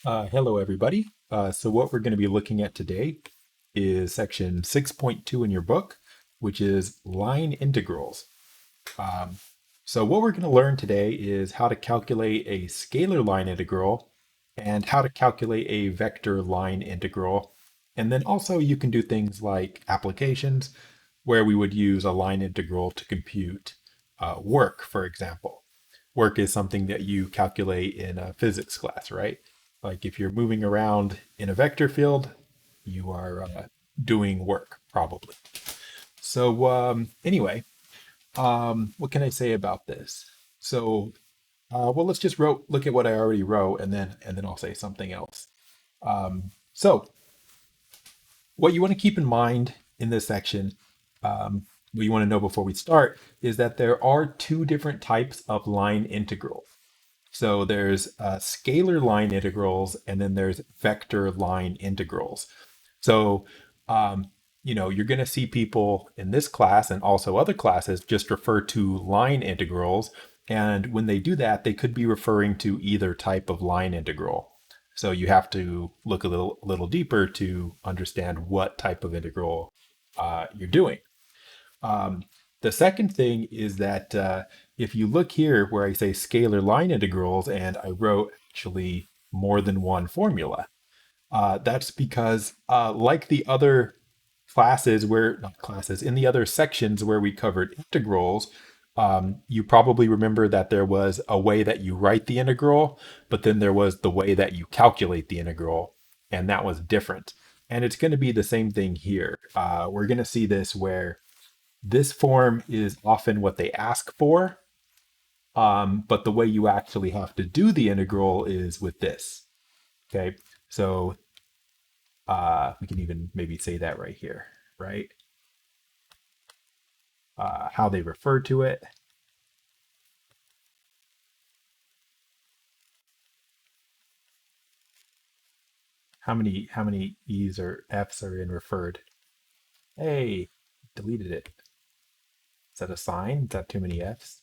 Hello, everybody. So what we're going to be looking at today is section 6.2 in your book, which is line integrals. Um, so what we're going to learn today is how to calculate a scalar line integral and how to calculate a vector line integral. And then also you can do things like applications where we would use a line integral to compute work, for example. Work is something that you calculate in a physics class, right? Like if you're moving around in a vector field, you are doing work probably. So anyway, what can I say about this? So well, let's just look at what I already wrote, and then I'll say something else. So what you want to keep in mind in this section, what you want to know before we start, is that there are two different types of line integrals. So there's scalar line integrals, and then there's vector line integrals. So, you're going to see people in this class and also other classes just refer to line integrals. And when they do that, they could be referring to either type of line integral. So you have to look a little deeper to understand what type of integral you're doing. Um, the second thing is that if you look here where I say scalar line integrals, and I wrote actually more than one formula, that's because like the other classes where, not classes, in the other sections where we covered integrals, you probably remember that there was a way that you write the integral, but then there was the way that you calculate the integral, and that was different. And it's going to be the same thing here. We're going to see this where this form is often what they ask for, but the way you actually have to do the integral is with this. Okay, so we can even maybe say that right here, right? How they refer to it. How many E's or F's are in referred? Hey, deleted it. Is that a sign? Is that too many F's?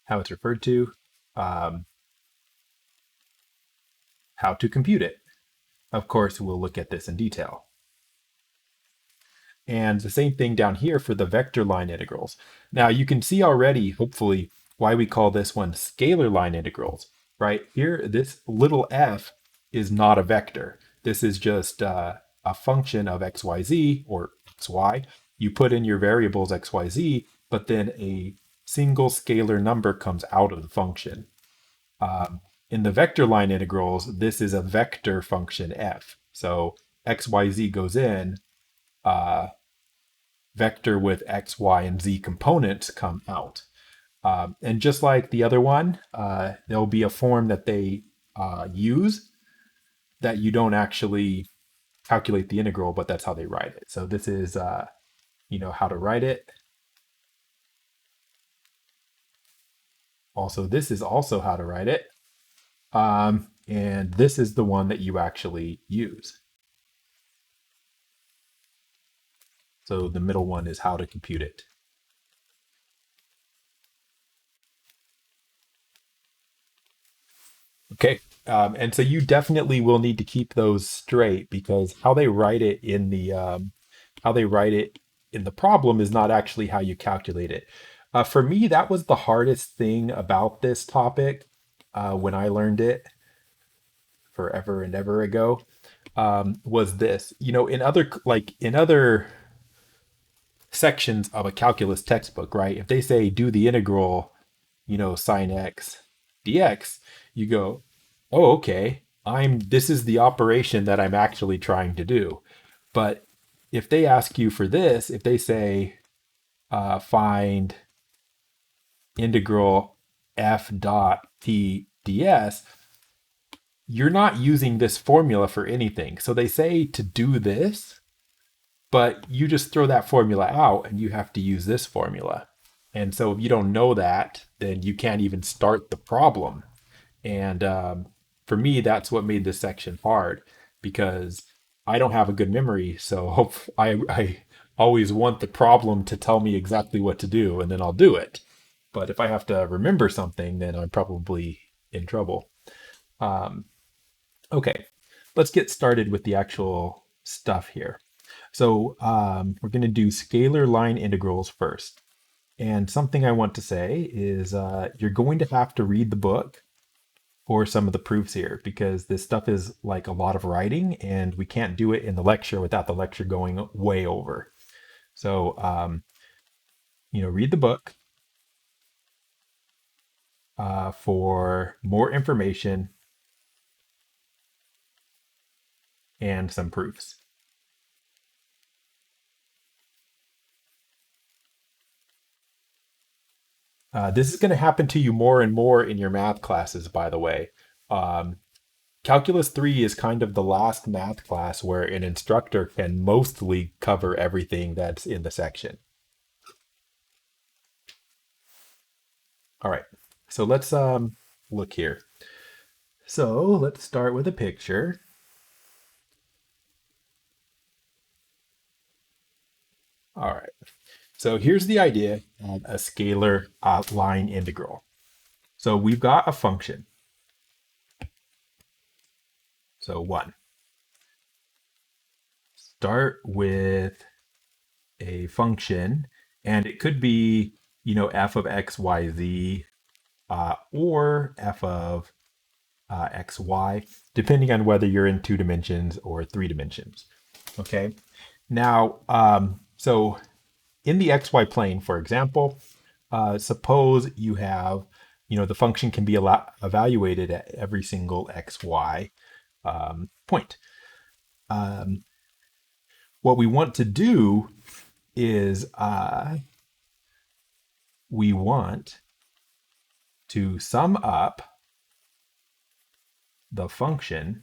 How it's referred to. Um, how to compute it. Of course, we'll look at this in detail. And the same thing down here for the vector line integrals. Now you can see already, hopefully, why we call this one scalar line integrals, right? Here, this little f is not a vector. This is just a function of xyz or xy. You put in your variables xyz, but then a single scalar number comes out of the function. In the vector line integrals, this is a vector function f. So xyz goes in, uh, vector with x, y, and z components come out. And just like the other one, there'll be a form that they use that you don't actually calculate the integral, but that's how they write it. So this is, how to write it. Also, this is also how to write it. And this is the one that you actually use. So the middle one is how to compute it. Okay. And so you definitely will need to keep those straight because how they write it in the problem is not actually how you calculate it. For me, that was the hardest thing about this topic when I learned it forever and ever ago. Was this, in other sections of a calculus textbook, right? If they say do the integral, sine x dx, you go, oh, okay, this is the operation that I'm actually trying to do. But if they ask you for this, if they say find integral f dot t ds, you're not using this formula for anything. So they say to do this, but you just throw that formula out and you have to use this formula. And so if you don't know that, then you can't even start the problem. And for me, that's what made this section hard because I don't have a good memory. So I always want the problem to tell me exactly what to do, and then I'll do it. But if I have to remember something, then I'm probably in trouble. Um, Okay, let's get started with the actual stuff here. So we're going to do scalar line integrals first. And something I want to say is you're going to have to read the book for some of the proofs here because this stuff is like a lot of writing and we can't do it in the lecture without the lecture going way over. So, read the book for more information and some proofs. This is going to happen to you more and more in your math classes, by the way. Um, Calculus 3 is kind of the last math class where an instructor can mostly cover everything that's in the section. All right, so let's look here. So let's start with a picture. All right, so here's the idea of a scalar line integral. So we've got a function. So 1. Start with a function, and it could be, f of x, y, z, or f of x, y, depending on whether you're in 2 dimensions or 3 dimensions. Okay. Now, so in the xy plane, for example, suppose you have, the function can be evaluated at every single xy point. Um, what we want to do is we want to sum up the function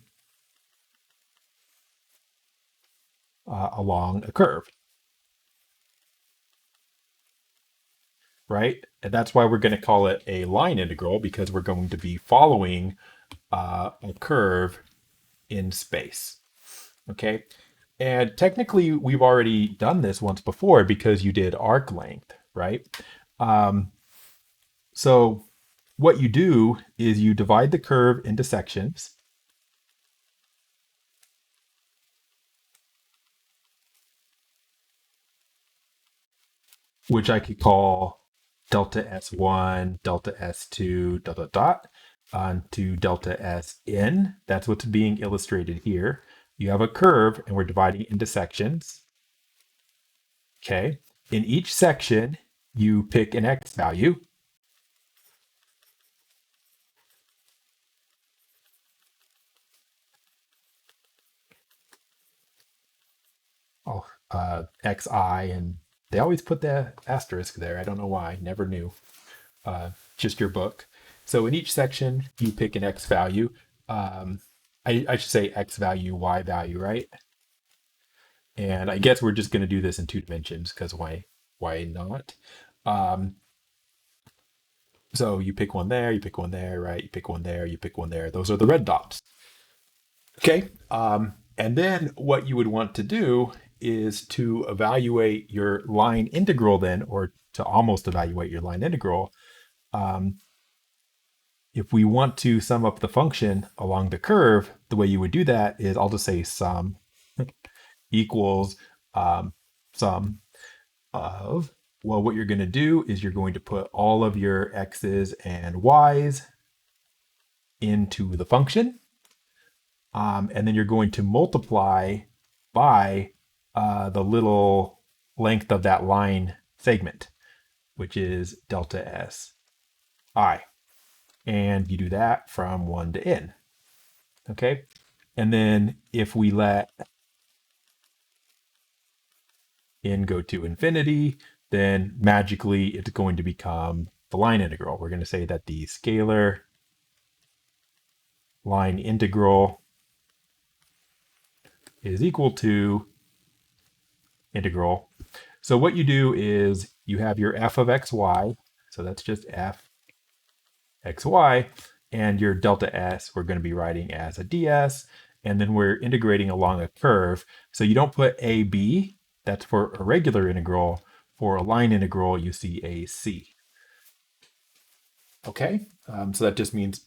along a curve, right? And that's why we're going to call it a line integral, because we're going to be following a curve in space. Okay. And technically, we've already done this once before because you did arc length, right? Um, so what you do is you divide the curve into sections. Which I could call delta S1, delta S2, dot, dot, dot, onto delta Sn. That's what's being illustrated here. You have a curve and we're dividing into sections. Okay. In each section, you pick an x value. Oh, xi, and they always put the asterisk there. I don't know why. Never knew. Just your book. So in each section, you pick an x value. I should say x value, y value, right? And I guess we're just going to do this in 2 dimensions because why not? Um, so you pick one there, you pick one there, right? You pick one there, you pick one there. Those are the red dots. Okay. And then what you would want to do is to evaluate your line integral then, or to almost evaluate your line integral. Um, if we want to sum up the function along the curve, the way you would do that is I'll just say sum equals sum of, well, what you're going to do is you're going to put all of your x's and y's into the function. And then you're going to multiply by the little length of that line segment, which is delta s I. And you do that from 1 to n. Okay. And then if we let n go to infinity, then magically it's going to become the line integral. We're going to say that the scalar line integral is equal to integral. So what you do is you have your f of xy, so that's just f xy, and your delta s we're going to be writing as a ds, and then we're integrating along a curve. So you don't put ab, that's for a regular integral. For a line integral, you see a c. Okay, so that just means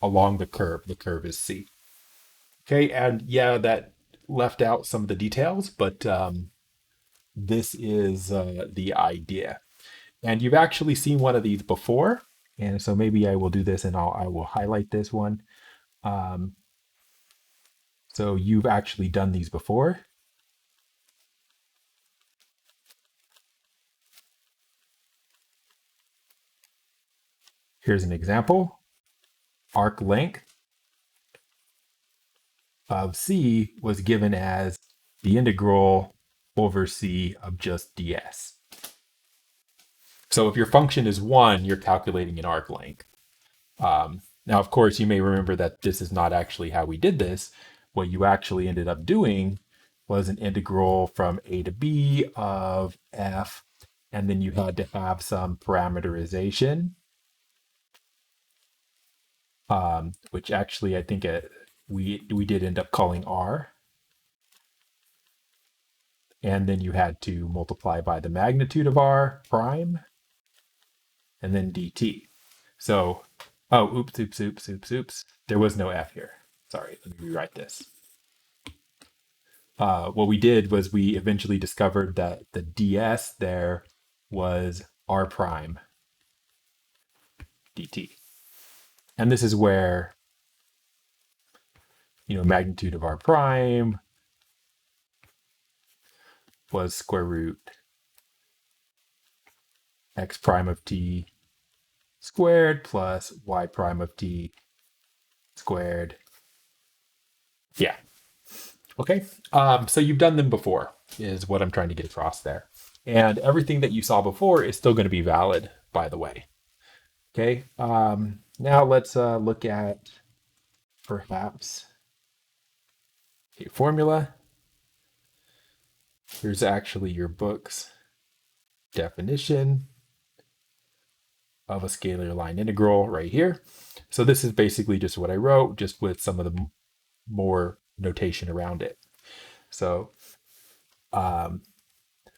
along the curve is c. Okay, and yeah, that left out some of the details, but this is the idea. And you've actually seen one of these before, and so maybe I will do this and I will highlight this one. Um, so you've actually done these before. Here's an example. Arc length of C was given as the integral over C of just ds. So if your function is 1, you're calculating an arc length. Now, of course, you may remember that this is not actually how we did this. What you actually ended up doing was an integral from a to b of f, and then you had to have some parameterization, which actually I think we did end up calling r. And then you had to multiply by the magnitude of r prime, and then dt. So, oh, oops. There was no f here. Sorry, let me rewrite this. What we did was we eventually discovered that the ds there was r prime dt. And this is where, magnitude of r prime was square root x prime of t squared plus y prime of t squared. Yeah. Okay. So you've done them before, is what I'm trying to get across there. And everything that you saw before is still going to be valid, by the way. Okay. Now let's look at perhaps a formula. Here's actually your book's definition of a scalar line integral right here. So this is basically just what I wrote, just with some of the more notation around it. So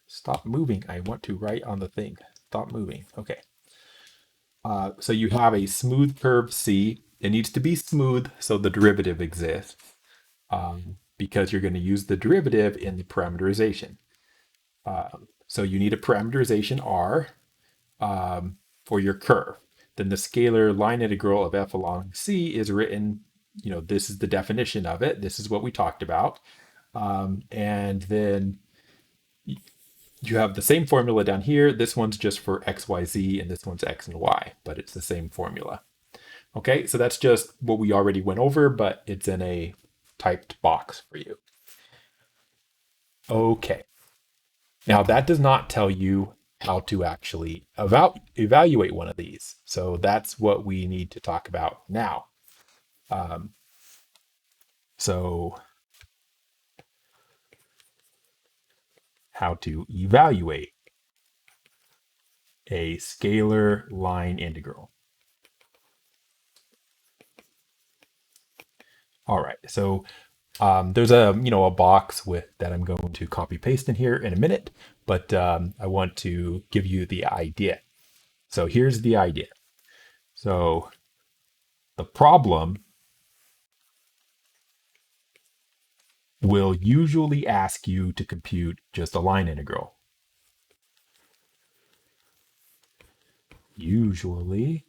stop moving. I want to write on the thing. Stop moving. Okay. So you have a smooth curve C. It needs to be smooth so the derivative exists, because you're going to use the derivative in the parameterization. So you need a parameterization R for your curve. Then the scalar line integral of f along C is written, this is the definition of it. This is what we talked about. And then you have the same formula down here. This one's just for x, y, z, and this one's x and y, but it's the same formula. Okay, so that's just what we already went over, but it's in a typed box for you. Okay, now that does not tell you how to actually evaluate one of these. So that's what we need to talk about now. So how to evaluate a scalar line integral. All right, so there's a box with that I'm going to copy paste in here in a minute, but I want to give you the idea. So here's the idea. So the problem will usually ask you to compute just a line integral. Usually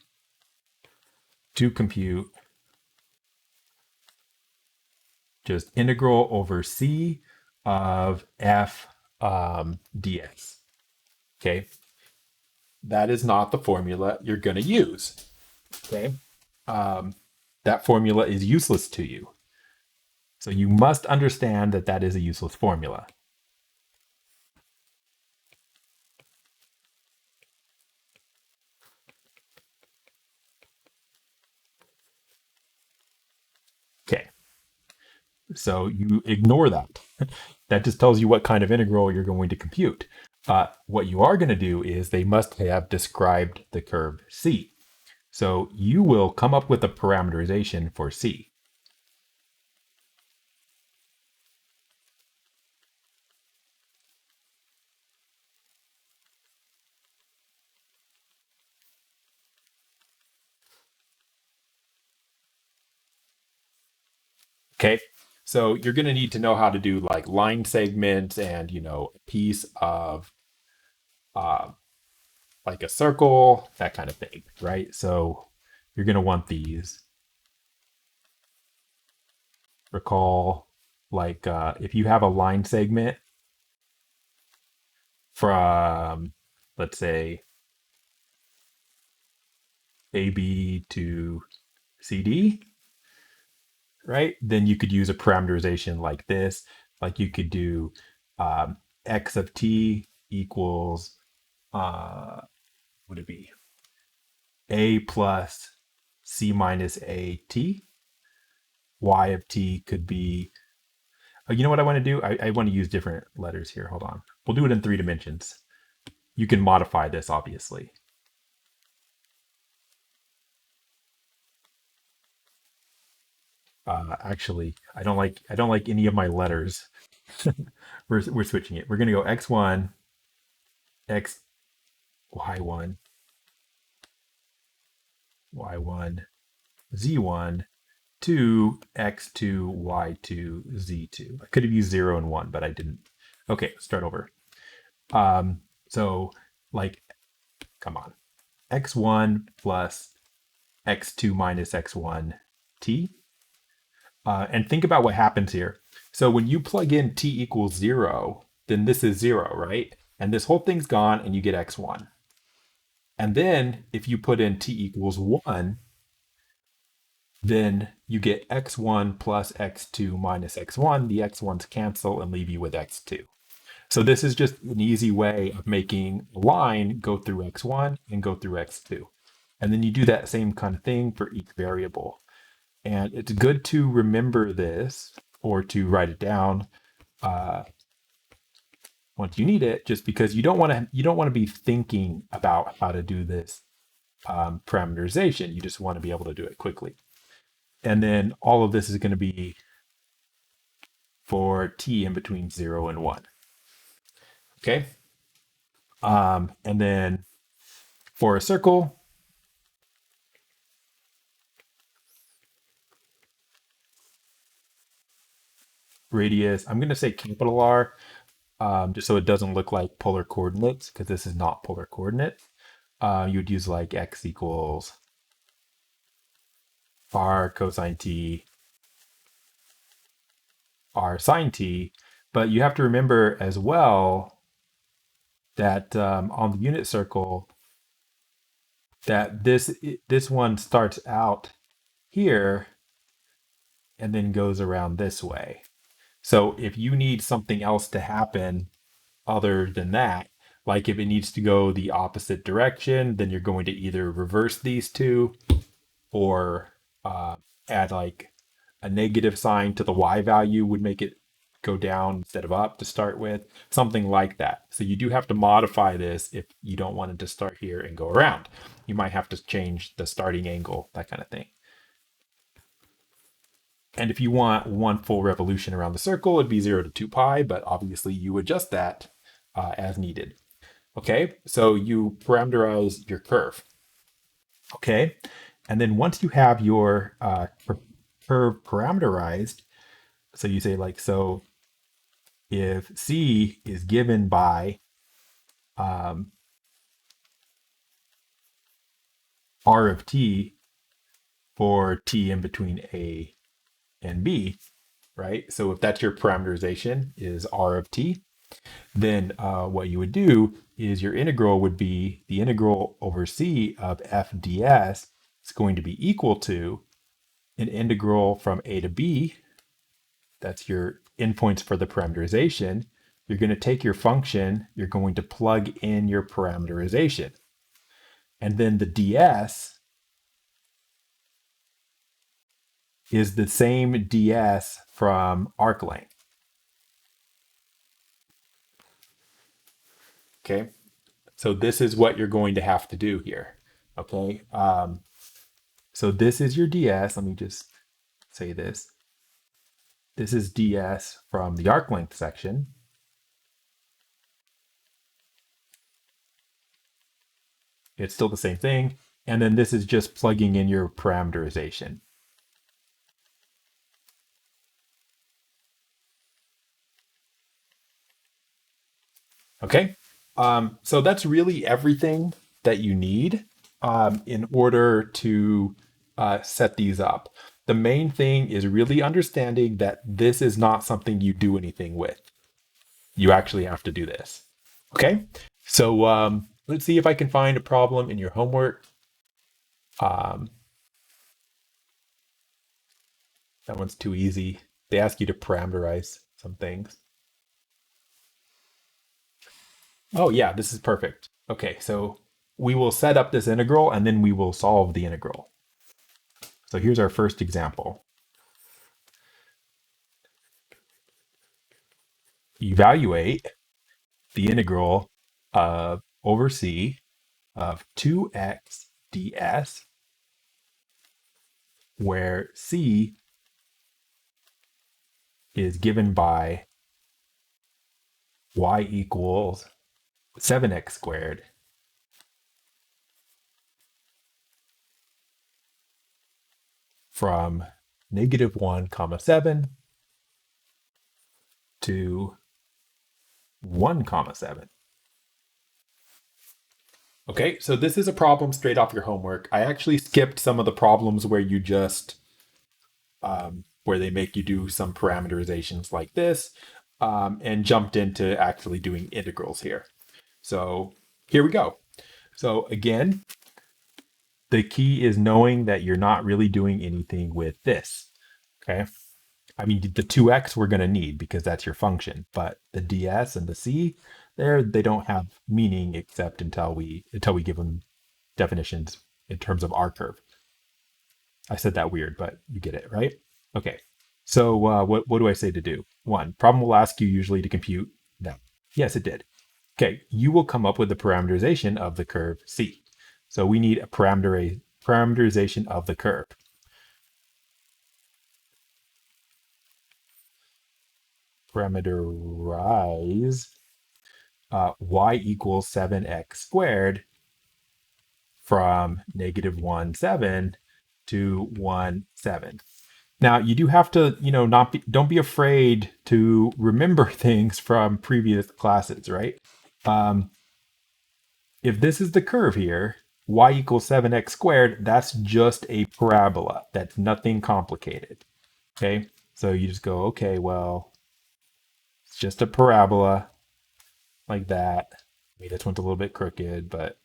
to compute just integral over c of f ds. Okay, that is not the formula you're going to use. Okay, that formula is useless to you. So you must understand that that is a useless formula. Okay, so you ignore that. That just tells you what kind of integral you're going to compute. What you are going to do is they must have described the curve C. So you will come up with a parameterization for C. Okay, So you're going to need to know how to do like line segments and, a piece of uh, like a circle, that kind of thing, right? So you're going to want these. Recall, like if you have a line segment from, let's say, AB to CD, right? Then you could use a parameterization like this. Like you could do x of t equals, uh, would it be a plus c minus a t? Y of t could be, you know what I want to do? I want to use different letters here. Hold on. We'll do it in 3 dimensions. You can modify this, obviously. Actually, I don't like any of my letters. We're switching it. We're gonna go x1, x y1, y1, z1, 2, x2, y2, z2. I could have used 0 and 1, but I didn't. Okay, let's start over. So like, come on, x1 plus x2 minus x1 t. And think about what happens here. So when you plug in t equals 0, then this is 0, right? And this whole thing's gone and you get x1. And then if you put in t equals 1, then you get x1 plus x2 minus x1. The x1s cancel and leave you with x2. So this is just an easy way of making a line go through x1 and go through x2. And then you do that same kind of thing for each variable. And it's good to remember this or to write it down uh, once you need it, just because you don't want to be thinking about how to do this parameterization. You just want to be able to do it quickly. And then all of this is going to be for t in between 0 and 1. Okay. And then for a circle, radius, I'm going to say capital R, just so it doesn't look like polar coordinates, because this is not polar coordinates. You'd use like x equals r cosine t, r sine t. But you have to remember as well that on the unit circle, that this one starts out here and then goes around this way. So if you need something else to happen other than that, like if it needs to go the opposite direction, then you're going to either reverse these two or add like a negative sign to the y value would make it go down instead of up to start with, something like that. So you do have to modify this if you don't want it to start here and go around. You might have to change the starting angle, that kind of thing. And if you want one full revolution around the circle, it'd be 0 to 2 pi, but obviously you adjust that as needed. Okay, so you parameterize your curve. Okay, and then once you have your curve parameterized, so you say like, so if C is given by um, R of t for t in between A and B, right? So if that's your parameterization is R of t, then what you would do is your integral would be the integral over C of f ds is going to be equal to an integral from A to B. That's your endpoints for the parameterization. You're going to take your function, you're going to plug in your parameterization. And then the ds is the same ds from arc length. Okay, so this is what you're going to have to do here. Okay, so this is your ds. Let me just say this. This is ds from the arc length section. It's still the same thing. And then this is just plugging in your parameterization. Okay. So that's really everything that you need in order to set these up. The main thing is really understanding that this is not something you do anything with. You actually have to do this. Okay. So let's see if I can find a problem in your homework. Um, that one's too easy. They ask you to parameterize some things. Oh, yeah, this is perfect. Okay, so we will set up this integral and then we will solve the integral. So here's our first example. Evaluate the integral of over c of 2x ds, where c is given by y equals 7x squared from -1 comma 7 to 1 comma 7. Okay, so this is a problem straight off your homework. I actually skipped some of the problems where you just where they make you do some parameterizations like this, and jumped into actually doing integrals here. So here we go. So again, the key is knowing that you're not really doing anything with this. Okay. I mean, the 2x we're going to need because that's your function, but the ds and the c there, they don't have meaning except until we give them definitions in terms of R curve. I said that weird, but you get it, right? Okay. So what do I say to do? One, problem will ask you usually to compute. No. Yes, it did. Okay, you will come up with the parameterization of the curve C. So we need a parameterization of the curve. Parameterize y equals 7x squared from -1, 7 to 1, 7. Now you do have to, don't be afraid to remember things from previous classes, right? Um, if this is the curve here, y equals 7x squared, that's just a parabola. That's nothing complicated. Okay, so you just go, okay, well, it's just a parabola like that. I mean, this one's a little bit crooked, but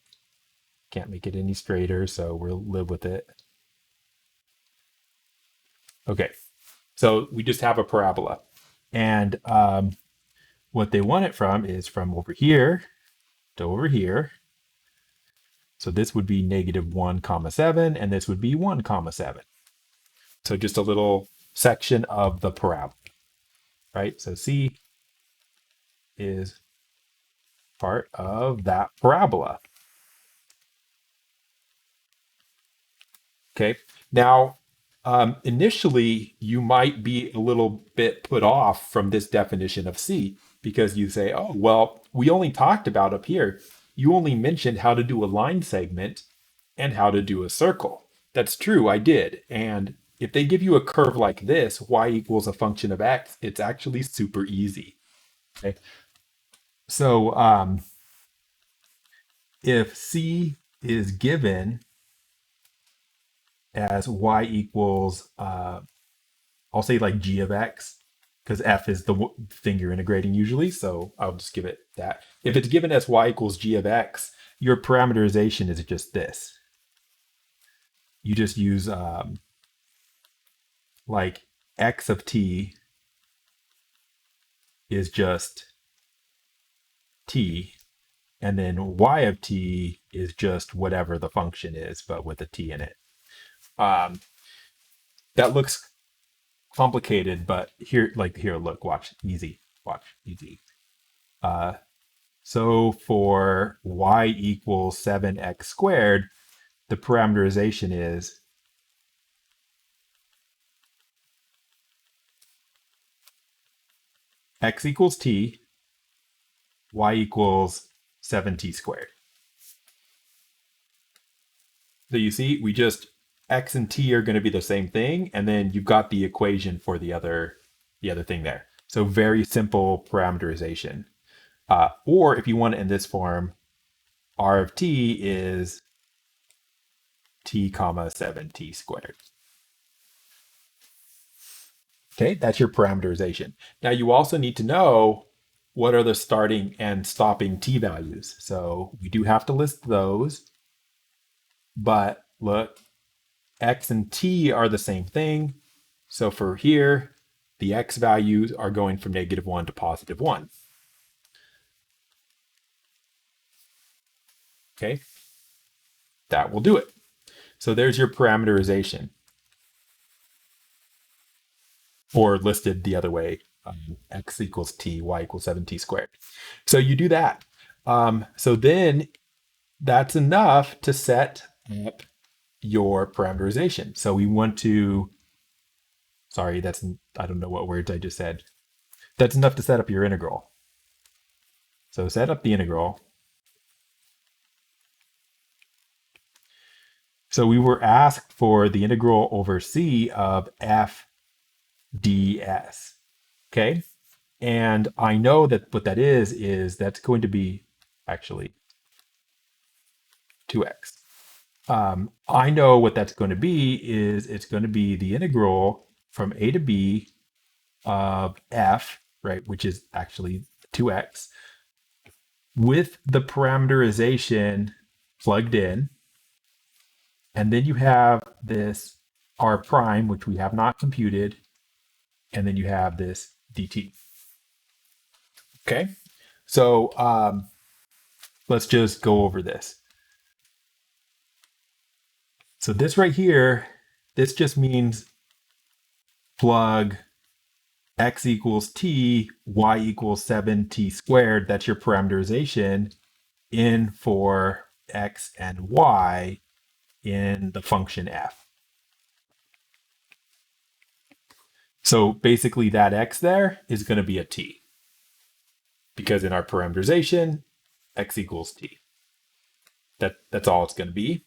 can't make it any straighter, so we'll live with it. Okay, so we just have a parabola. And what they want it from is from over here to over here. So this would be -1 comma 7, and this would be 1 comma 7. So just a little section of the parabola, right? So C is part of that parabola. Okay. Now, initially, you might be a little bit put off from this definition of C because you say, oh, well, we only talked about up here. You only mentioned how to do a line segment and how to do a circle. That's true, I did. And if they give you a curve like this, y equals a function of x, it's actually super easy. Okay. So if C is given as y equals, I'll say like g of x, because f is the thing you're integrating usually. So I'll just give it that. If it's given as y equals g of x, your parameterization is just this. You just use like x of t is just t, and then y of t is just whatever the function is, but with a t in it. That looks complicated, but here, look, watch, easy, watch, easy. So for y equals 7x squared, the parameterization is x equals t, y equals 7t squared. So you see, we just, x and t are going to be the same thing, and then you've got the equation for the other thing there. So very simple parameterization. Or if you want it in this form, r of t is t comma 7t squared. Okay, that's your parameterization. Now you also need to know what are the starting and stopping t values. So we do have to list those, but look, x and t are the same thing. So for here, the x values are going from -1 to +1. Okay, that will do it. So there's your parameterization, or listed the other way, x equals t, y equals 7t squared. So you do that. So then that's enough to set up your parameterization. So we want to, sorry, I don't know what words I just said. That's enough to set up your integral. So set up the integral. So we were asked for the integral over c of f ds. Okay. And I know that what that is that's going to be actually 2x. I know what that's going to be is it's going to be the integral from a to b of f, right, which is actually 2x, with the parameterization plugged in. And then you have this r prime, which we have not computed. And then you have this dt. Okay. So let's just go over this. So this right here, this just means plug x equals t, y equals 7t squared. That's your parameterization in for x and y in the function f. So basically that x there is going to be a t, because in our parameterization, x equals t. That's all it's going to be.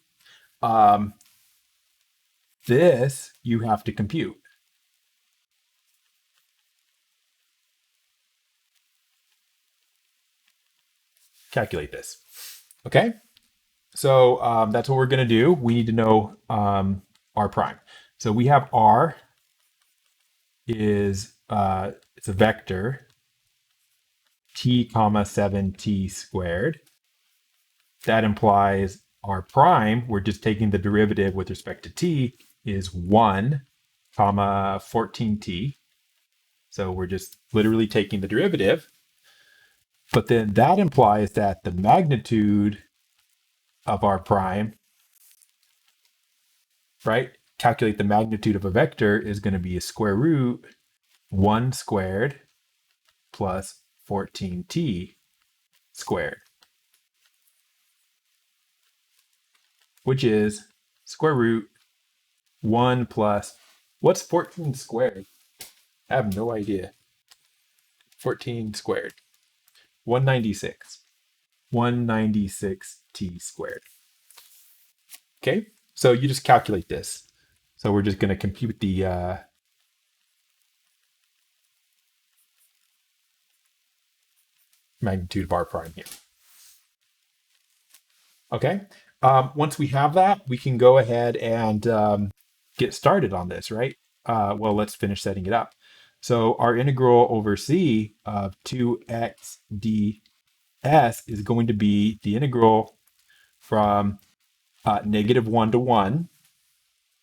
This you have to compute. Calculate this. Okay. So that's what we're going to do. We need to know r prime. So we have r is it's a vector t comma 7t squared. That implies r prime, we're just taking the derivative with respect to t, is 1 comma 14t. So we're just literally taking the derivative. But then that implies that the magnitude of r prime, right? Calculate the magnitude of a vector is going to be a square root 1 squared plus 14t squared, which is square root 1 plus, what's 14 squared? I have no idea. 14 squared. 196. 196t squared. Okay, so you just calculate this. So we're just going to compute the magnitude of r prime here. Okay, once we have that, we can go ahead and get started on this, right? Well, let's finish setting it up. So our integral over c of 2x ds is going to be the integral from -1 to 1,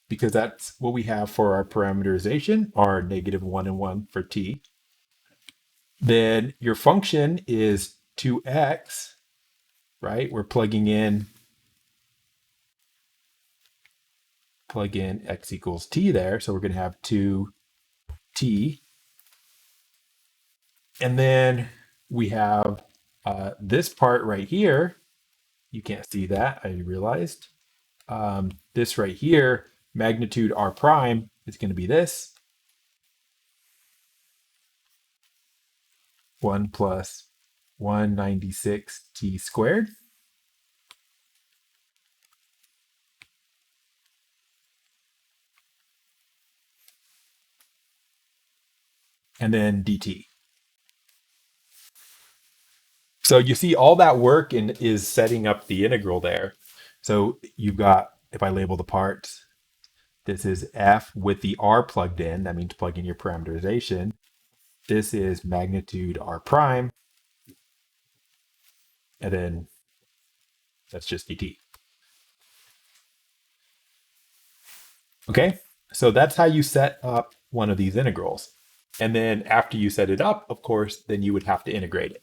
because that's what we have for our parameterization, our -1 and 1 for t. Then your function is 2x, right? We're plugging in, plug in x equals t there. So we're going to have 2t. And then we have this part right here. You can't see that, I realized. This right here, magnitude r prime, is going to be this. 1 plus 196t squared. And then dt. So you see all that work is setting up the integral there. So you've got, if I label the parts, this is f with the r plugged in. That means plug in your parameterization. This is magnitude r prime. And then that's just dt. Okay, so that's how you set up one of these integrals. And then after you set it up, of course, then you would have to integrate it.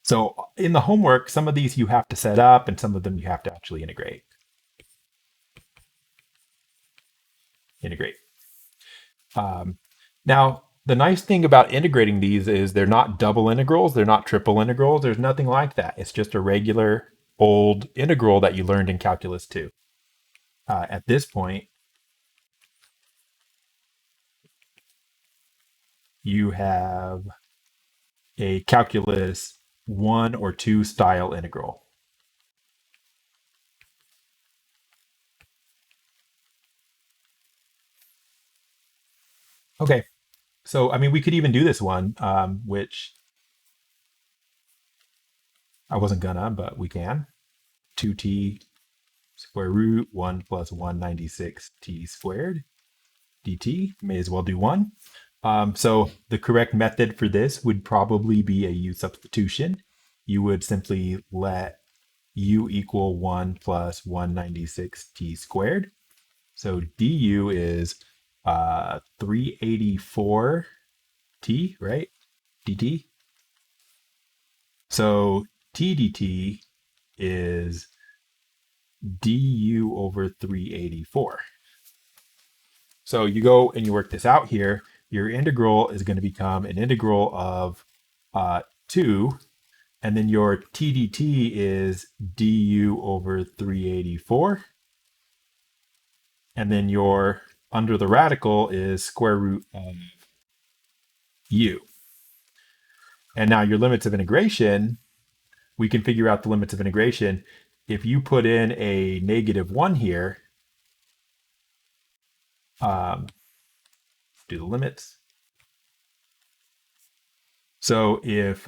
So in the homework, some of these you have to set up and some of them you have to actually integrate. Integrate. Now, the nice thing about integrating these is they're not double integrals, they're not triple integrals, there's nothing like that. It's just a regular old integral that you learned in Calculus 2. At this point, you have a Calculus 1 or 2 style integral. Okay, so I mean, we could even do this one, which I wasn't gonna, but we can. 2t square root 1 plus 196t squared dt. May as well do 1. So the correct method for this would probably be a u substitution. You would simply let u equal 1 plus 196t squared. So du is 384t, right? dt. So t dt is du over 384. So you go and you work this out here. Your integral is going to become an integral of 2. And then your t dt is du over 384. And then your under the radical is square root of u. And now your limits of integration, we can figure out the limits of integration. If you put in a -1 here, do the limits. So if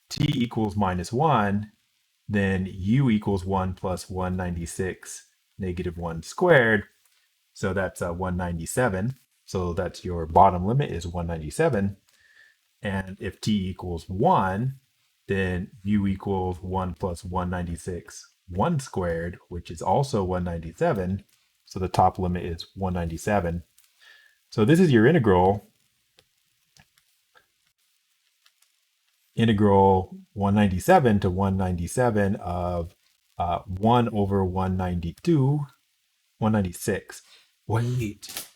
t equals -1, then u equals 1 plus 196 -1 squared. So that's 197. So that's your bottom limit is 197. And if t equals 1, then u equals 1 plus 196 1 squared, which is also 197. So the top limit is 197. So this is your integral 197 to 197 of 1 over 192, 196. Wait.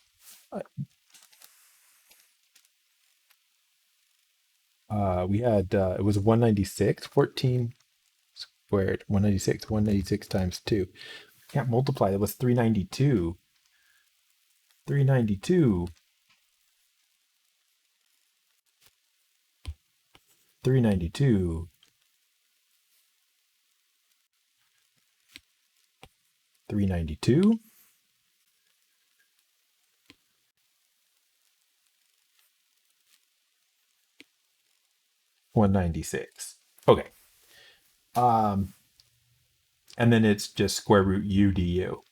We had, it was 196, 14 squared, 196, 196 times 2. Can't multiply, that was 392. 392. 392. 392. 196. Okay. And then it's just square root u du.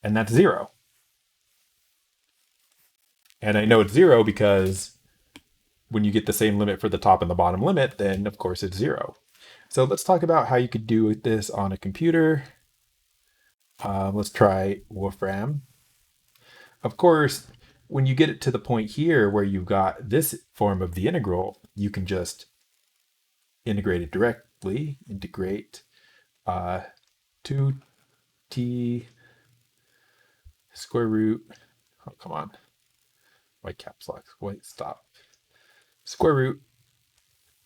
And that's 0. And I know it's 0 because when you get the same limit for the top and the bottom limit, then of course it's 0. So let's talk about how you could do this on a computer. Let's try Wolfram. Of course, when you get it to the point here where you've got this form of the integral, you can just integrate it directly. Integrate 2t square root. Oh, come on. My caps lock. Wait, stop. Square root.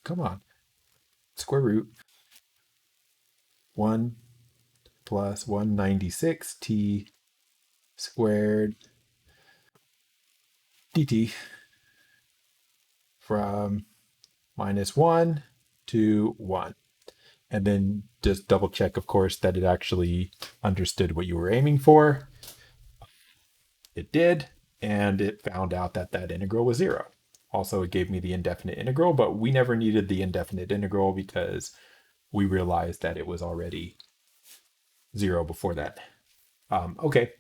Come on. Square root 1 plus 196t squared dt from -1 to 1. And then just double check, of course, that it actually understood what you were aiming for. It did, and it found out that that integral was 0. Also, it gave me the indefinite integral, but we never needed the indefinite integral because we realized that it was already 0 before that. Okay,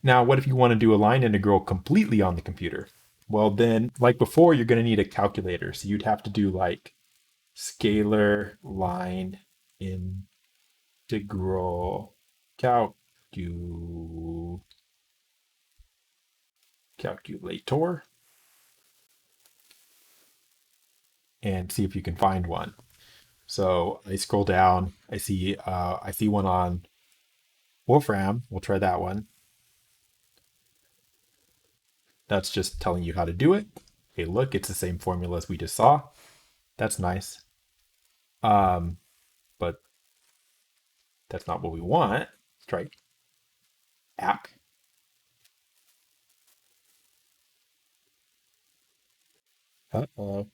now what if you want to do a line integral completely on the computer? Well, then, like before, you're going to need a calculator. So you'd have to do like scalar line integral calculator and see if you can find one. So I scroll down. I see one on Wolfram. We'll try that one. That's just telling you how to do it. Hey, look, it's the same formula as we just saw. That's nice. Um, but that's not what we want. Let's try app. Uh-oh.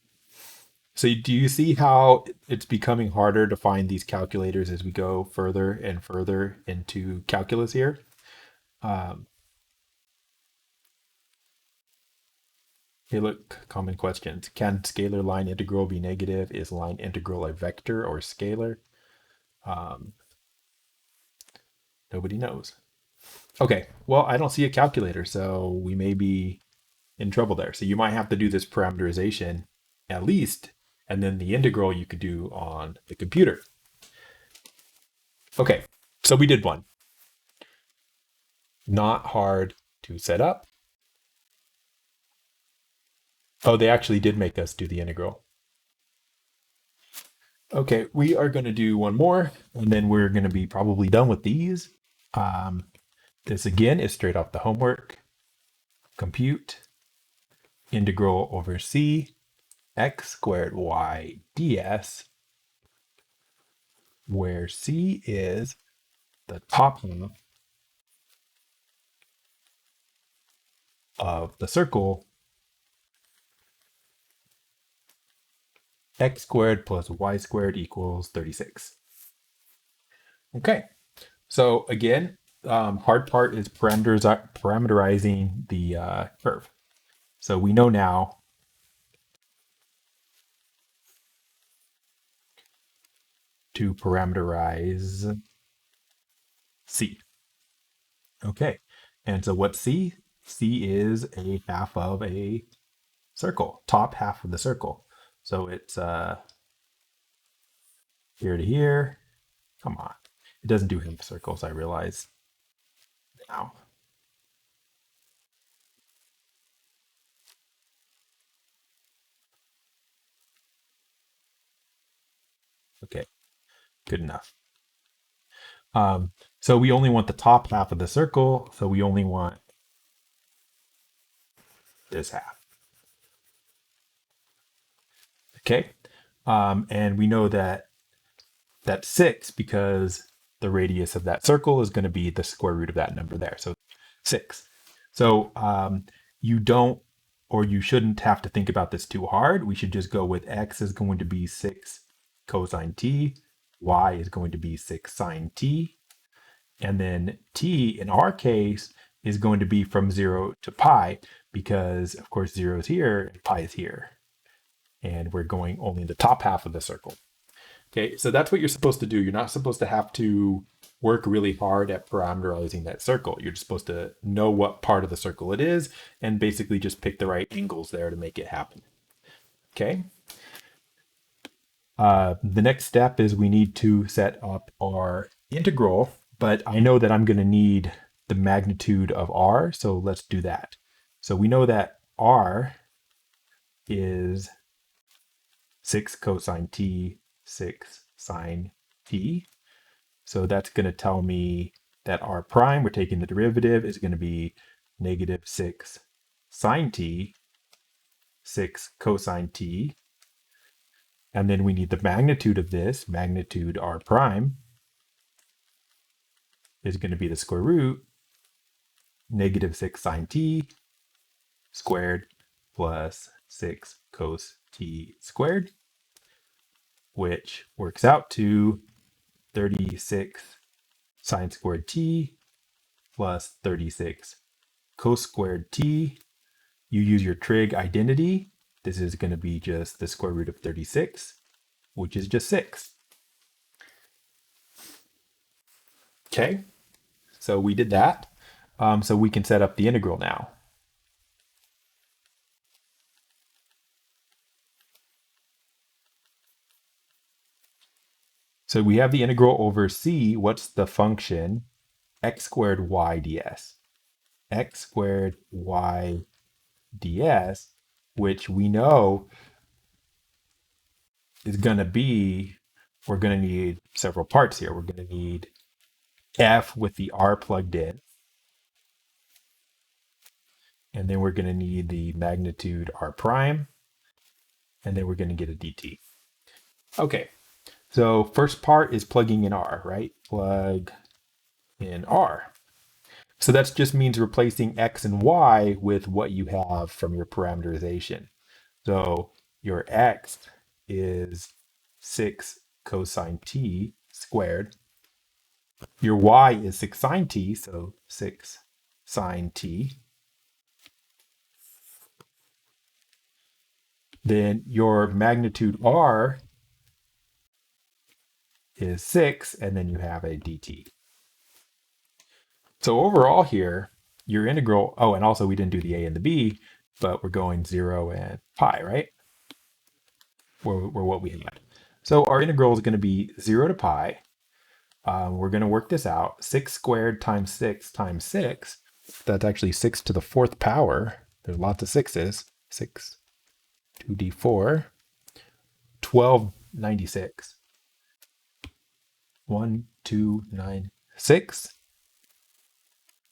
So do you see how it's becoming harder to find these calculators as we go further and further into calculus here? Um, Hey, look, common questions. Can scalar line integral be negative? Is line integral a vector or scalar? Um, Nobody knows. Okay, well, I don't see a calculator, so we may be in trouble there. So you might have to do this parameterization at least, and then the integral you could do on the computer. Okay, so we did one. Not hard to set up. Oh, they actually did make us do the integral. Okay, we are going to do one more, and then we're going to be probably done with these. Um, this again is straight off the homework. Compute integral over c x squared y ds, where c is the top half of the circle x squared plus y squared equals 36. Okay, so again, hard part is parameterizing the curve. So we know now to parameterize c. Okay, and so what's c? C is a half of a circle, top half of the circle. So it's here to here. Come on. It doesn't do half circles, I realize now. Okay, good enough. So we only want the top half of the circle, so we only want this half. Okay, and we know that that's 6 because the radius of that circle is going to be the square root of that number there. So 6. So you don't or you shouldn't have to think about this too hard. We should just go with x is going to be 6 cosine t, y is going to be 6 sine t, and then t in our case is going to be from 0 to pi because of course 0 is here and pi is here. And we're going only in the top half of the circle. Okay, so that's what you're supposed to do. You're not supposed to have to work really hard at parameterizing that circle. You're just supposed to know what part of the circle it is and basically just pick the right angles there to make it happen. Okay. The next step is we need to set up our integral, but I know that I'm going to need the magnitude of r, so let's do that. So we know that r is 6 cosine t, 6 sine t. So that's going to tell me that r prime, we're taking the derivative, is going to be negative 6 sine t, 6 cosine t. And then we need the magnitude of this, magnitude r prime, is going to be the square root, negative 6 sine t squared plus 6 cos t squared, which works out to 36 sine squared t plus 36 cos squared t. You use your trig identity. this is going to be just the square root of 36, which is just 6. Okay, so we did that. So we can set up the integral now. So we have the integral over c. What's the function? X squared y ds. X squared y ds, which we know is going to be, we're going to need several parts here. We're going to need f with the r plugged in. And then we're going to need the magnitude r prime. And then we're going to get a dt. Okay, so first part is plugging in r, right? Plug in r. So that just means replacing x and y with what you have from your parameterization. So your x is 6 cosine t squared. Your y is 6 sine t, so 6 sine t. Then your magnitude r is 6, and then you have a dt. So overall here, your integral, oh, and also we didn't do the a and the b, but we're going 0 and pi, right? Were what we had. So our integral is going to be 0 to pi. We're going to work this out. 6 squared times 6 times 6. That's actually 6 to the 4th power. There's lots of 6's. 6, 2d4. 1296. 1, 2, 9, 6.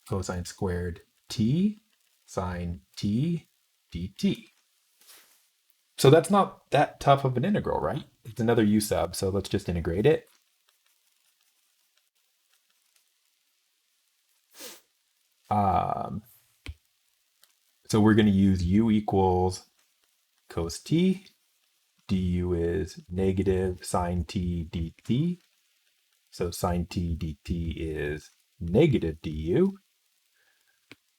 Cosine squared t sine t dt. So that's not that tough of an integral, right? It's another u sub, so let's just integrate it. So we're going to use u equals cos t. Du is negative sine t dt. So sine t dt is negative du.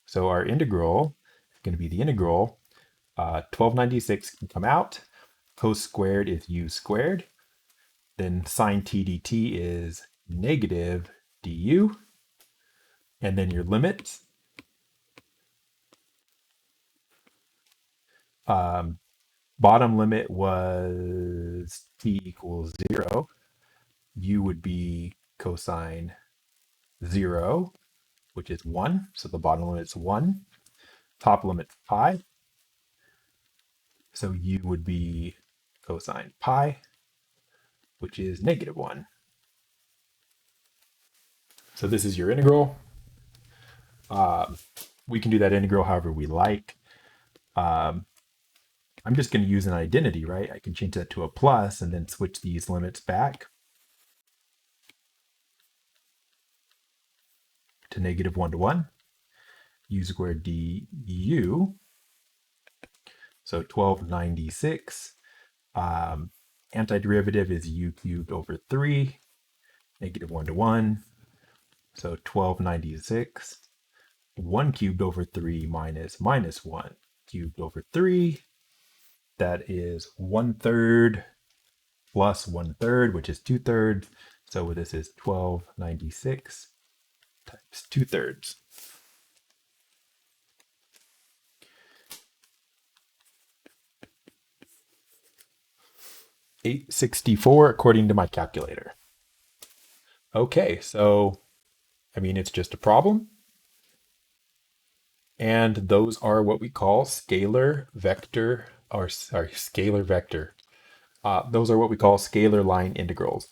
So our integral is going to be the integral. 1296 can come out. Cos squared is u squared. Then sine t dt is negative du. And then your limits. Bottom limit was t equals 0. U would be cosine 0, which is 1. So the bottom limit is 1. Top limit pi. So u would be cosine pi, which is negative 1. So this is your integral. We can do that integral however we like. I'm just going to use an identity, right? I can change that to a plus and then switch these limits back to negative 1 to 1. U squared du. So 1296. Antiderivative is u cubed over 3. Negative 1 to 1. So 1296. 1 cubed over 3 minus 1 cubed over 3. That is 1/3 plus 1/3, which is 2/3. So this is 1296 times 2/3. 864 according to my calculator. Okay, so I mean it's just a problem. And those are what we call scalar vector, or sorry, scalar vector. Those are what we call scalar line integrals.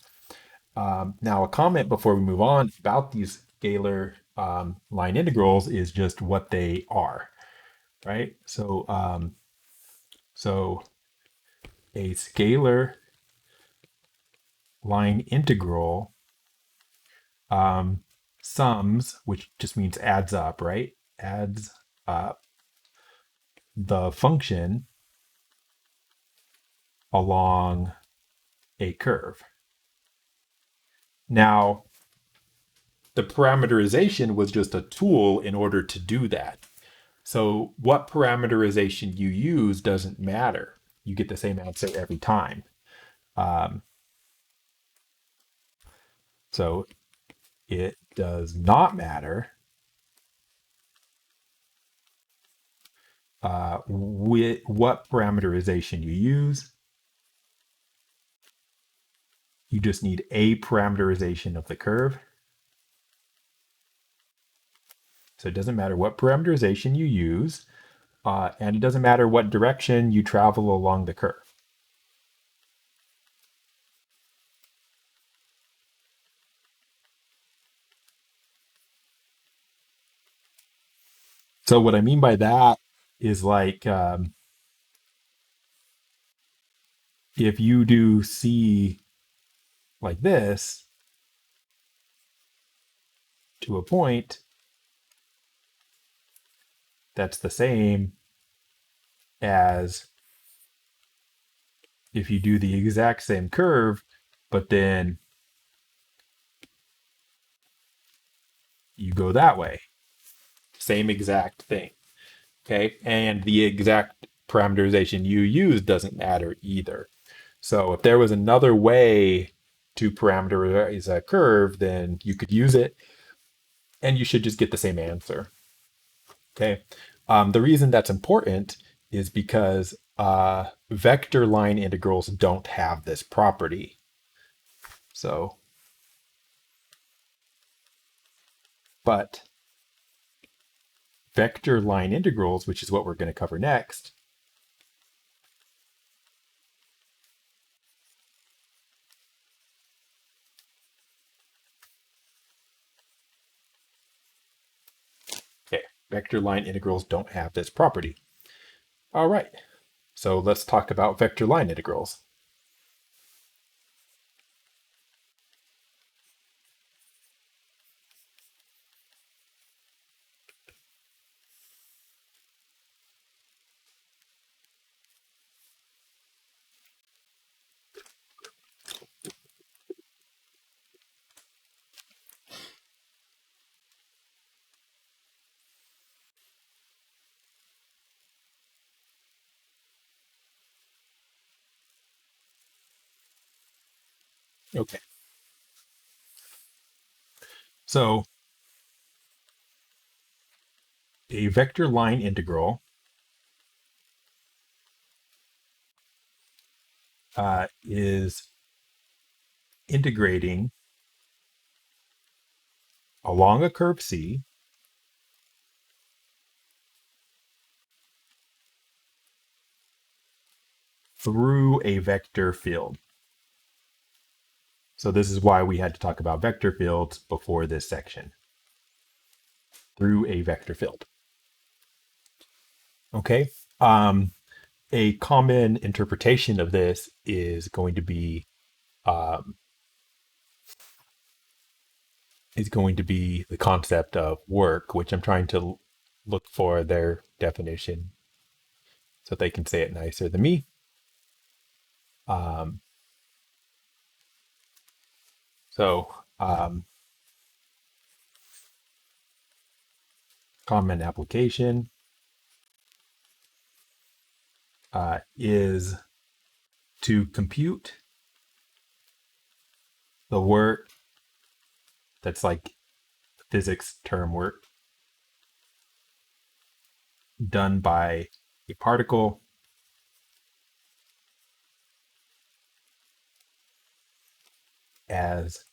Now, a comment before we move on about these scalar line integrals is just what they are, right? So a scalar line integral sums, which just means adds up, right? Adds up the function along a curve. Now, the parameterization was just a tool in order to do that. So what parameterization you use doesn't matter. you get the same answer every time. Um, so it does not matter what parameterization you use. You just need a parameterization of the curve. So it doesn't matter what parameterization you use, and it doesn't matter what direction you travel along the curve. So what I mean by that is like if you do C like this to a point, that's the same as if you do the exact same curve, but then you go that way. Same exact thing. Okay. And the exact parameterization you use doesn't matter either. So if there was another way to parameterize a curve, then you could use it and you should just get the same answer. Okay. The reason that's important is because vector line integrals don't have this property. So, but vector line integrals, which is what we're going to cover next, okay, vector line integrals don't have this property. All right, so let's talk about vector line integrals. Okay, so a vector line integral is integrating along a curve C through a vector field. So this is why we had to talk about vector fields before this section. Through a vector field. Okay. A common interpretation of this um, is going to be the concept of work, which I'm trying to look for their definition so they can say it nicer than me. Um, so common application is to compute the work that's like physics term work done by a particle as,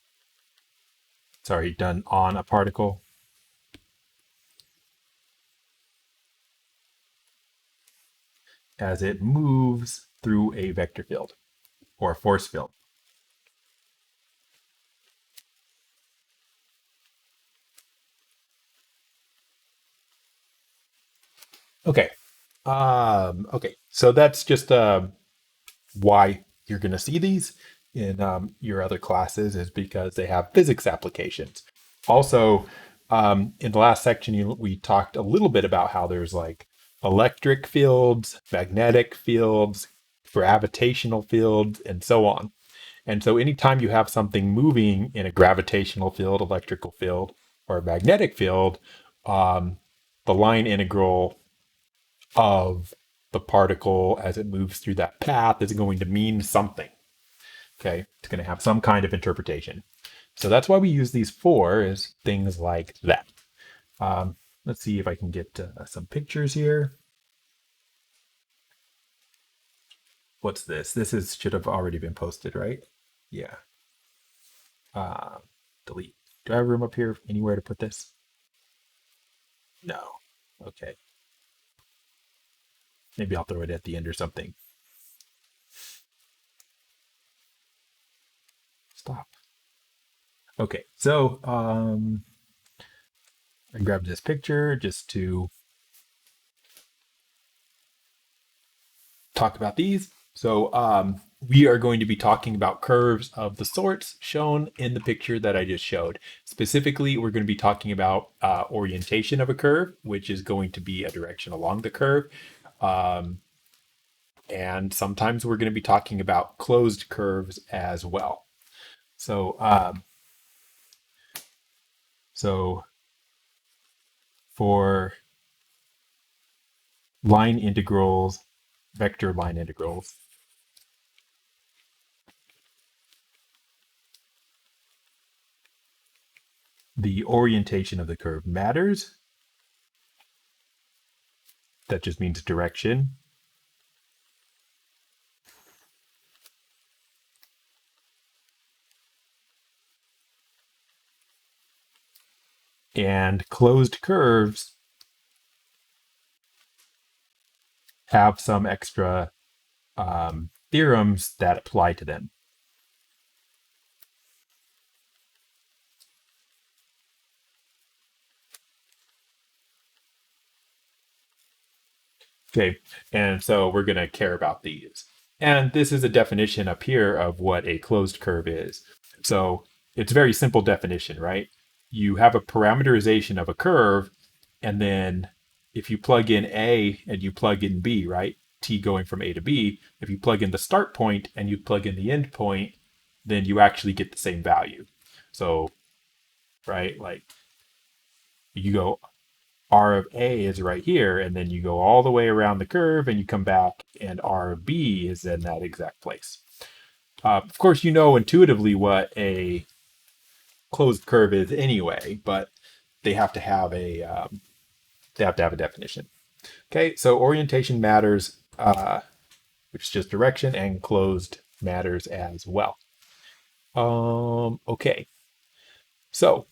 sorry, done on a particle as it moves through a vector field or a force field. Okay. Okay. So that's just why you're going to see these in your other classes is because they have physics applications. Also, in the last section, we talked a little bit about how there's like electric fields, magnetic fields, gravitational fields, and so on. And so anytime you have something moving in a gravitational field, electrical field, or a magnetic field, um, the line integral of the particle as it moves through that path is going to mean something. Okay, it's going to have some kind of interpretation. So that's why we use these for is things like that. Let's see if I can get some pictures here. What's this? Should have already been posted, right? Yeah. Uh, delete. Do I have room up here anywhere to put this? No. Okay. Maybe I'll throw it at the end or something. Stop. Okay, so I grabbed this picture just to talk about these. So we are going to be talking about curves of the sorts shown in the picture that I just showed. Specifically, we're going to be talking about orientation of a curve, which is going to be a direction along the curve. And sometimes we're going to be talking about closed curves as well. So for line integrals, vector line integrals, the orientation of the curve matters. That just means direction. And closed curves have some extra theorems that apply to them. Okay, and so we're going to care about these. And this is a definition up here of what a closed curve is. So it's a very simple definition, right? You have a parameterization of a curve, and then if you plug in A and you plug in B, right? T going from A to B, if you plug in the start point and you plug in the end point, then you actually get the same value. So, right, like you go R of A is right here, and then you go all the way around the curve and you come back, and R of B is in that exact place. Of course, you know intuitively what a closed curve is anyway, but they have to have a definition. Okay, so orientation matters, which is just direction, and closed matters as well. Okay, so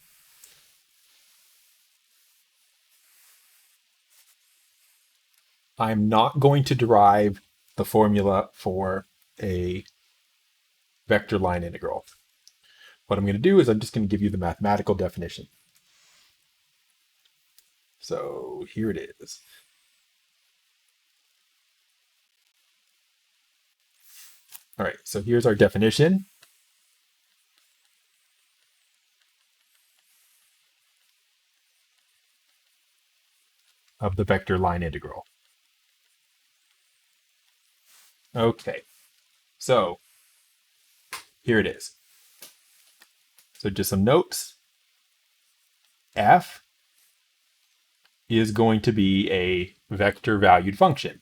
I'm not going to derive the formula for a vector line integral. What I'm going to do is I'm just going to give you the mathematical definition. So here it is. All right, so here's our definition. Of the vector line integral. Okay, so here it is. So just some notes. F is going to be a vector valued function.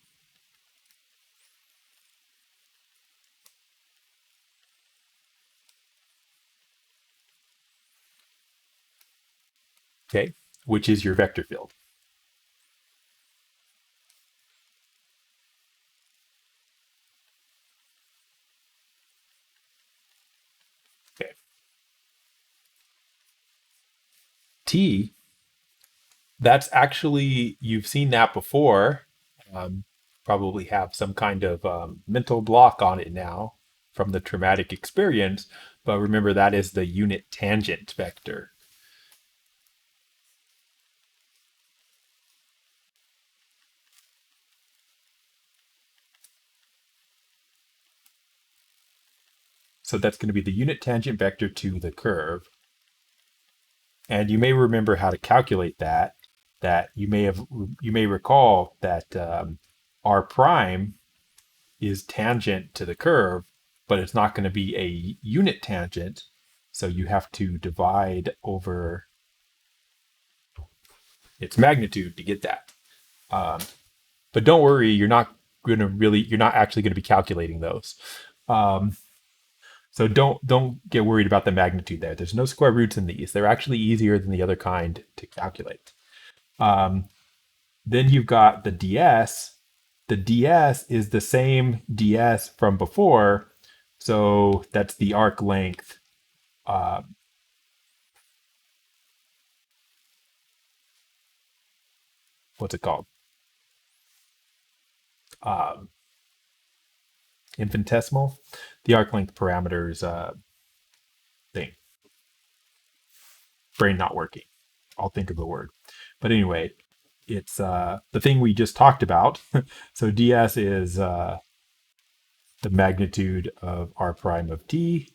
Okay, which is your vector field. Okay. T, that's actually, you've seen that before. Probably have some kind of mental block on it now from the traumatic experience, but remember that is the unit tangent vector. So that's going to be the unit tangent vector to the curve. And you may remember how to calculate that. You may recall that r prime is tangent to the curve, but it's not going to be a unit tangent. So you have to divide over its magnitude to get that. But don't worry, you're not you're not actually going to be calculating those. Um, so don't get worried about the magnitude there. There's no square roots in these. They're actually easier than the other kind to calculate. Um, then you've got the ds. The ds is the same ds from before. So that's the arc length. Uh, what's it called? Um, Infinitesimal. The arc length parameters thing. Brain not working. I'll think of the word. But anyway, it's the thing we just talked about. So ds is the magnitude of r prime of t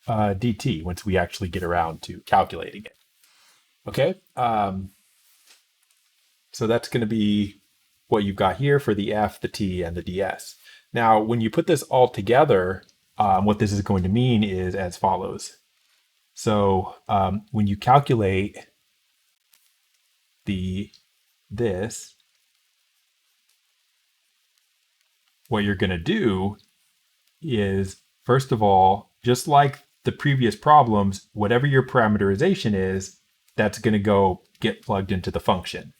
dt once we actually get around to calculating it. Okay, so that's going to be what you've got here for the f, the t, and the ds. Now, when you put this all together, what this is going to mean is as follows. So when you calculate this, what you're going to do is, first of all, just like the previous problems, whatever your parameterization is, that's going to go get plugged into the function.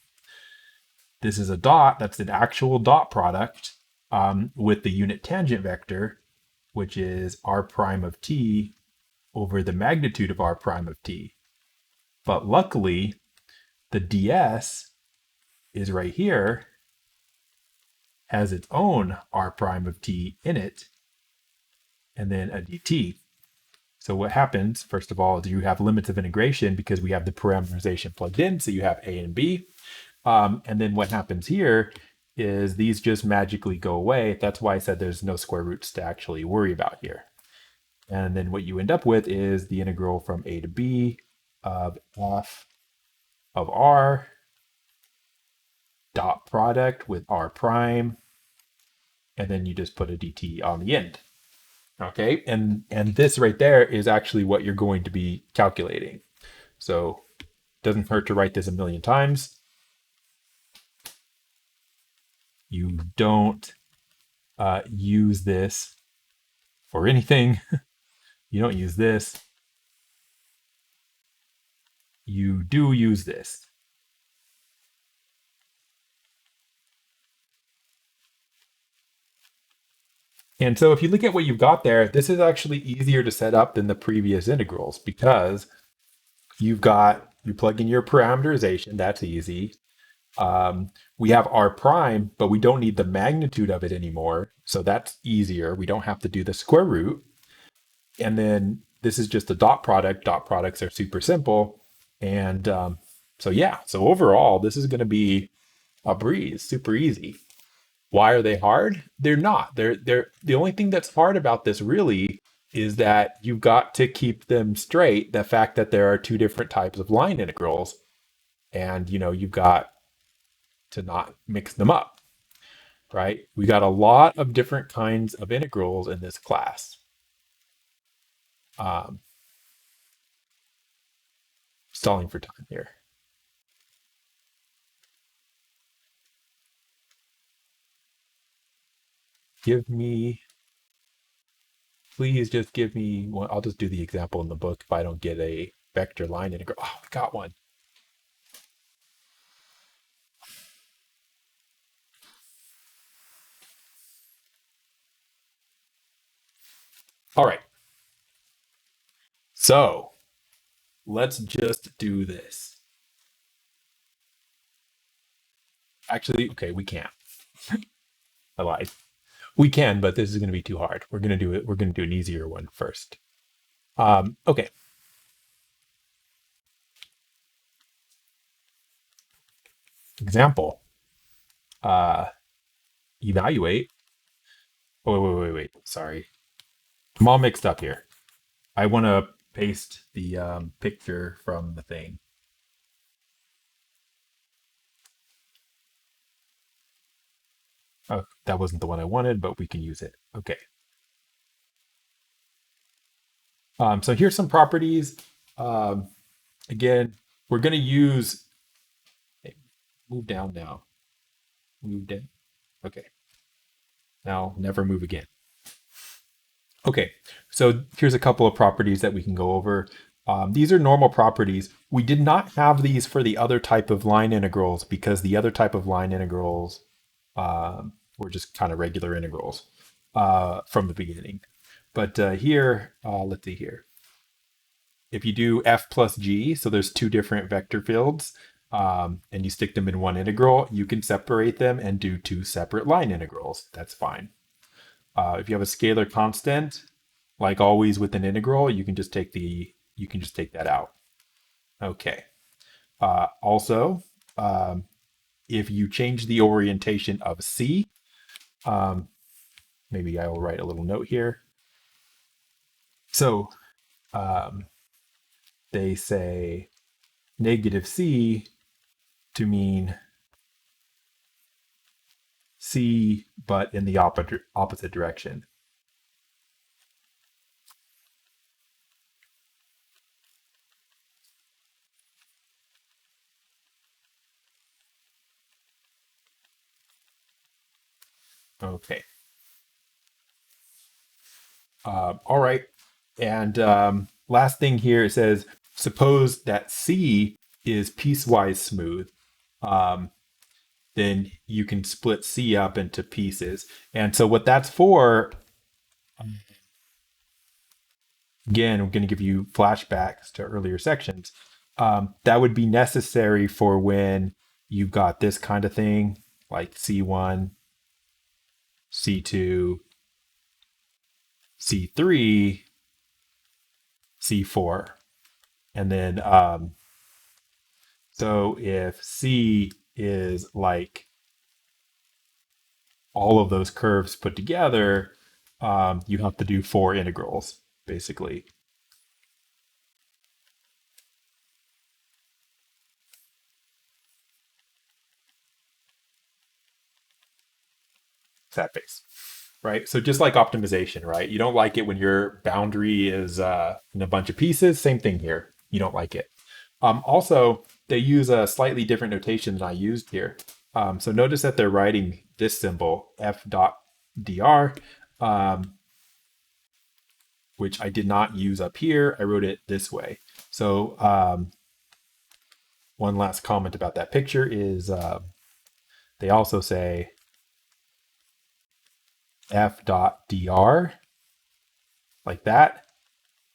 This is a dot, that's an actual dot product with the unit tangent vector, which is r prime of t over the magnitude of r prime of t. But luckily, the ds is right here, has its own r prime of t in it, and then a dt. So what happens, first of all, is you have limits of integration because we have the parameterization plugged in. So you have a and b. And then what happens here is these just magically go away. That's why I said there's no square roots to actually worry about here. And then what you end up with is the integral from a to b of f of r dot product with r prime. And then you just put a dt on the end. Okay, and this right there is actually what you're going to be calculating. So it doesn't hurt to write this a million times. You don't use this for anything. You don't use this. You do use this. And so if you look at what you've got there, this is actually easier to set up than the previous integrals because you plug in your parameterization, that's easy. We have r prime, but we don't need the magnitude of it anymore. So that's easier. We don't have to do the square root. And then this is just a dot product. Dot products are super simple. And so yeah, so overall, this is going to be a breeze, super easy. Why are they hard? They're not. They're the only thing that's hard about this really is that you've got to keep them straight. The fact that there are two different types of line integrals, and you've got to not mix them up, right? We got a lot of different kinds of integrals in this class. Um, Stalling for time here. Please just give me one. I'll just do the example in the book if I don't get a vector line integral. Oh, I got one. All right. So let's just do this. Actually, okay, we can't. I lied. We can, but this is going to be too hard. We're going to do it. We're going to do an easier one first. Okay. Example. Uh, Evaluate. Oh, wait. Sorry. I'm all mixed up here. I want to paste the picture from the thing. Oh, that wasn't the one I wanted, but we can use it. Okay. So here's some properties. Um, Again, we're going to use, hey, move down now. Move down. Okay. Now never move again. Okay, so here's a couple of properties that we can go over. These are normal properties. We did not have these for the other type of line integrals because the other type of line integrals were just kind of regular integrals from the beginning. But here, let's see here. If you do f plus g, so there's two different vector fields, and you stick them in one integral, you can separate them and do two separate line integrals. That's fine. If you have a scalar constant, like always with an integral, you can just take that out. Okay. Also, if you change the orientation of C, maybe I will write a little note here. So they say negative C to mean C, but in the opposite direction. Okay. All right. And last thing here, it says, suppose that C is piecewise smooth. Then you can split C up into pieces. And so what that's for, again, I'm going to give you flashbacks to earlier sections. That would be necessary for when you've got this kind of thing, like C1, C2, C3, C4. And then, so if C is like all of those curves put together, you have to do four integrals, basically. That base, right? So just like optimization, right? You don't like it when your boundary is in a bunch of pieces. Same thing here. You don't like it. Also, they use a slightly different notation than I used here. So notice that they're writing this symbol, f dot dr, which I did not use up here. I wrote it this way. So one last comment about that picture is they also say f dot dr, like that,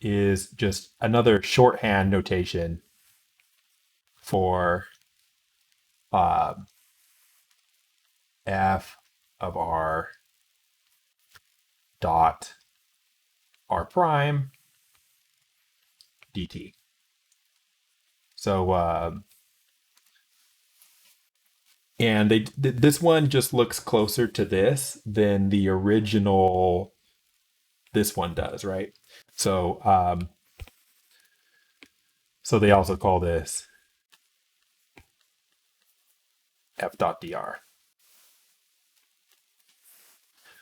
is just another shorthand notation for f of r dot r prime dt. So and this one just looks closer to this than the original this one does, right? So so they also call this f dot dr.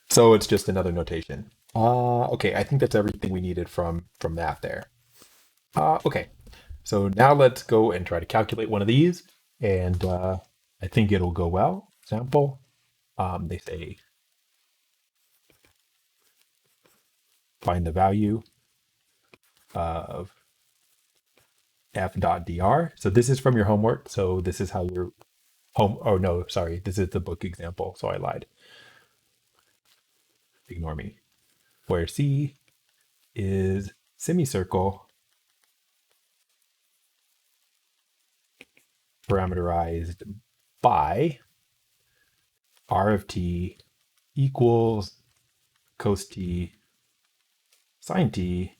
So it's just another notation. Okay, I think that's everything we needed from that there. Okay, so now let's go and try to calculate one of these, and I think it'll go well. Example, they say find the value of f dot dr. So this is from your homework. So this is how your home. Oh no, sorry, this is the book example. So I lied. Ignore me. Where C is semicircle parameterized by r of t equals cos t sine t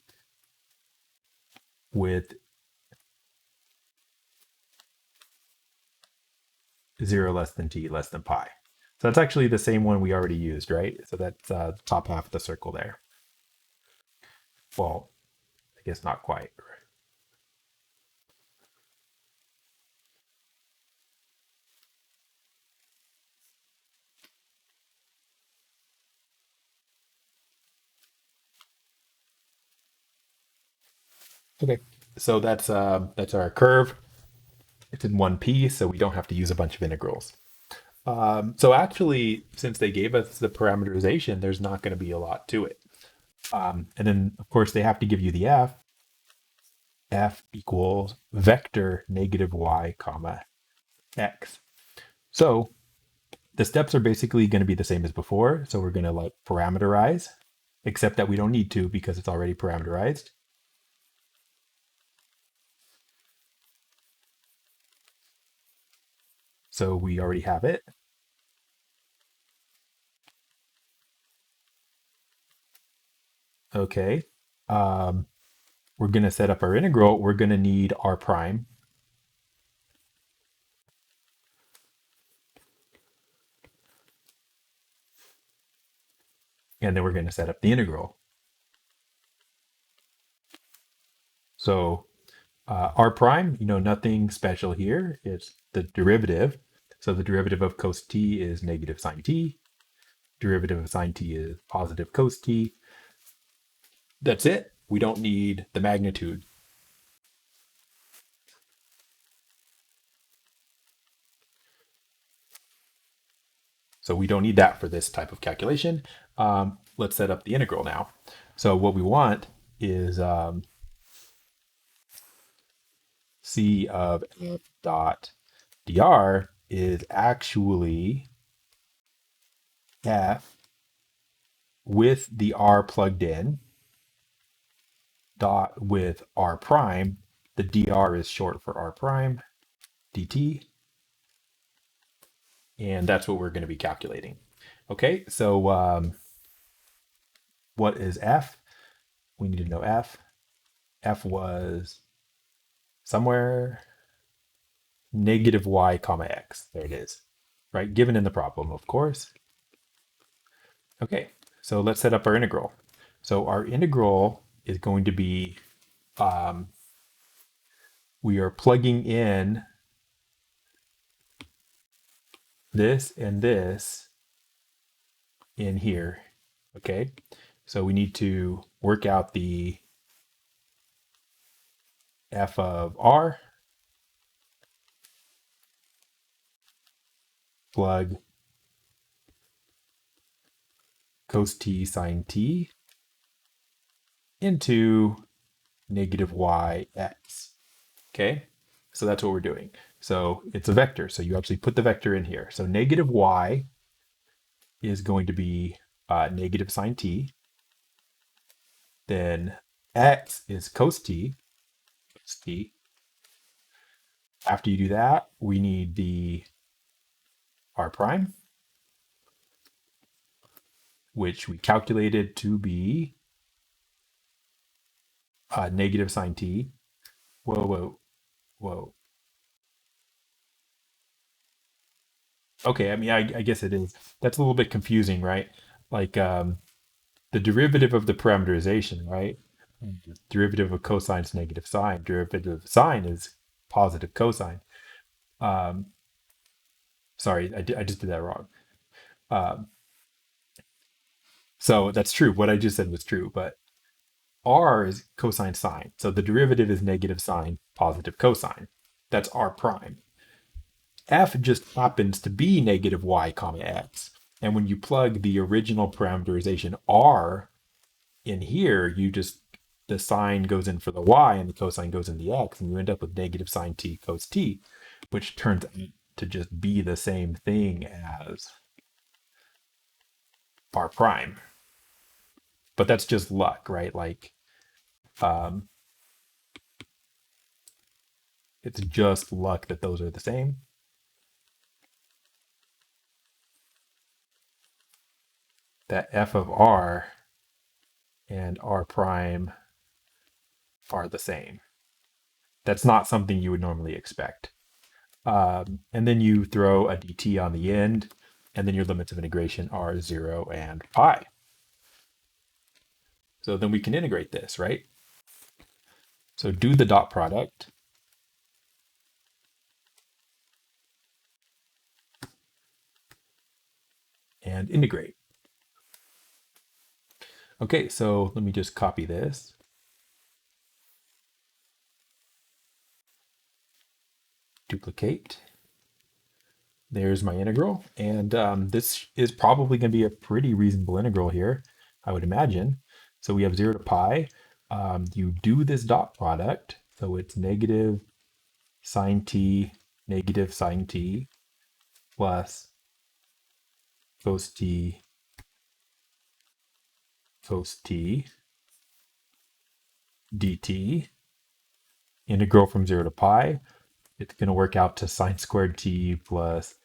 with 0 less than t less than pi. So that's actually the same one we already used, right? So that's the top half of the circle there. Well, I guess not quite. Okay, so that's our curve. It's in one piece, so we don't have to use a bunch of integrals. So actually, since they gave us the parameterization, there's not going to be a lot to it. And then, of course, they have to give you the f equals vector negative y comma x. So the steps are basically going to be the same as before. So we're going to like parameterize, except that we don't need to because it's already parameterized. So we already have it. Okay. Um, we're going to set up our integral. We're going to need r prime. And then we're going to set up the integral. So r prime, nothing special here. It's the derivative. So the derivative of cos t is negative sine t. Derivative of sine t is positive cos t. That's it. We don't need the magnitude. So we don't need that for this type of calculation. Let's set up the integral now. So what we want is c of f dot dr is actually f with the r plugged in dot with r prime. The dr is short for r prime dt. And that's what we're going to be calculating. Okay, so what is f? We need to know f. F was somewhere negative y comma x. There it is, right? Given in the problem, of course. Okay, so let's set up our integral. So our integral is going to be, we are plugging in this and this in here. Okay, so we need to work out the f of r, plug cos t sine t into negative y x. Okay, so that's what we're doing. So it's a vector. So you actually put the vector in here. So negative y is going to be negative sine t. Then x is cos t. Cos t. After you do that, we need the r prime, which we calculated to be negative sine t. Whoa, whoa, whoa. Okay, I mean, I guess it is. That's a little bit confusing, right? Like the derivative of the parameterization, right? Derivative of cosine is negative sine. Derivative of sine is positive cosine. Um, sorry, I just did that wrong. Um, so that's true. What I just said was true, but r is cosine sine. So the derivative is negative sine, positive cosine. That's r prime. F just happens to be negative y comma x. And when you plug the original parameterization r in here, the sine goes in for the y and the cosine goes in the x, and you end up with negative sine t cos t, which turns out to just be the same thing as r prime. But that's just luck, right? Like, um, it's just luck that those are the same. That f of r and r prime are the same. That's not something you would normally expect. And then you throw a dt on the end, and then your limits of integration are 0 and pi. So then we can integrate this, right? So do the dot product. And integrate. Okay, so let me just copy this. Duplicate. there's my integral. And this is probably going to be a pretty reasonable integral here, I would imagine. So we have 0 to pi. You do this dot product. So it's negative sine t plus cos t cos t dt. Integral from 0 to pi. It's going to work out to sine squared t plus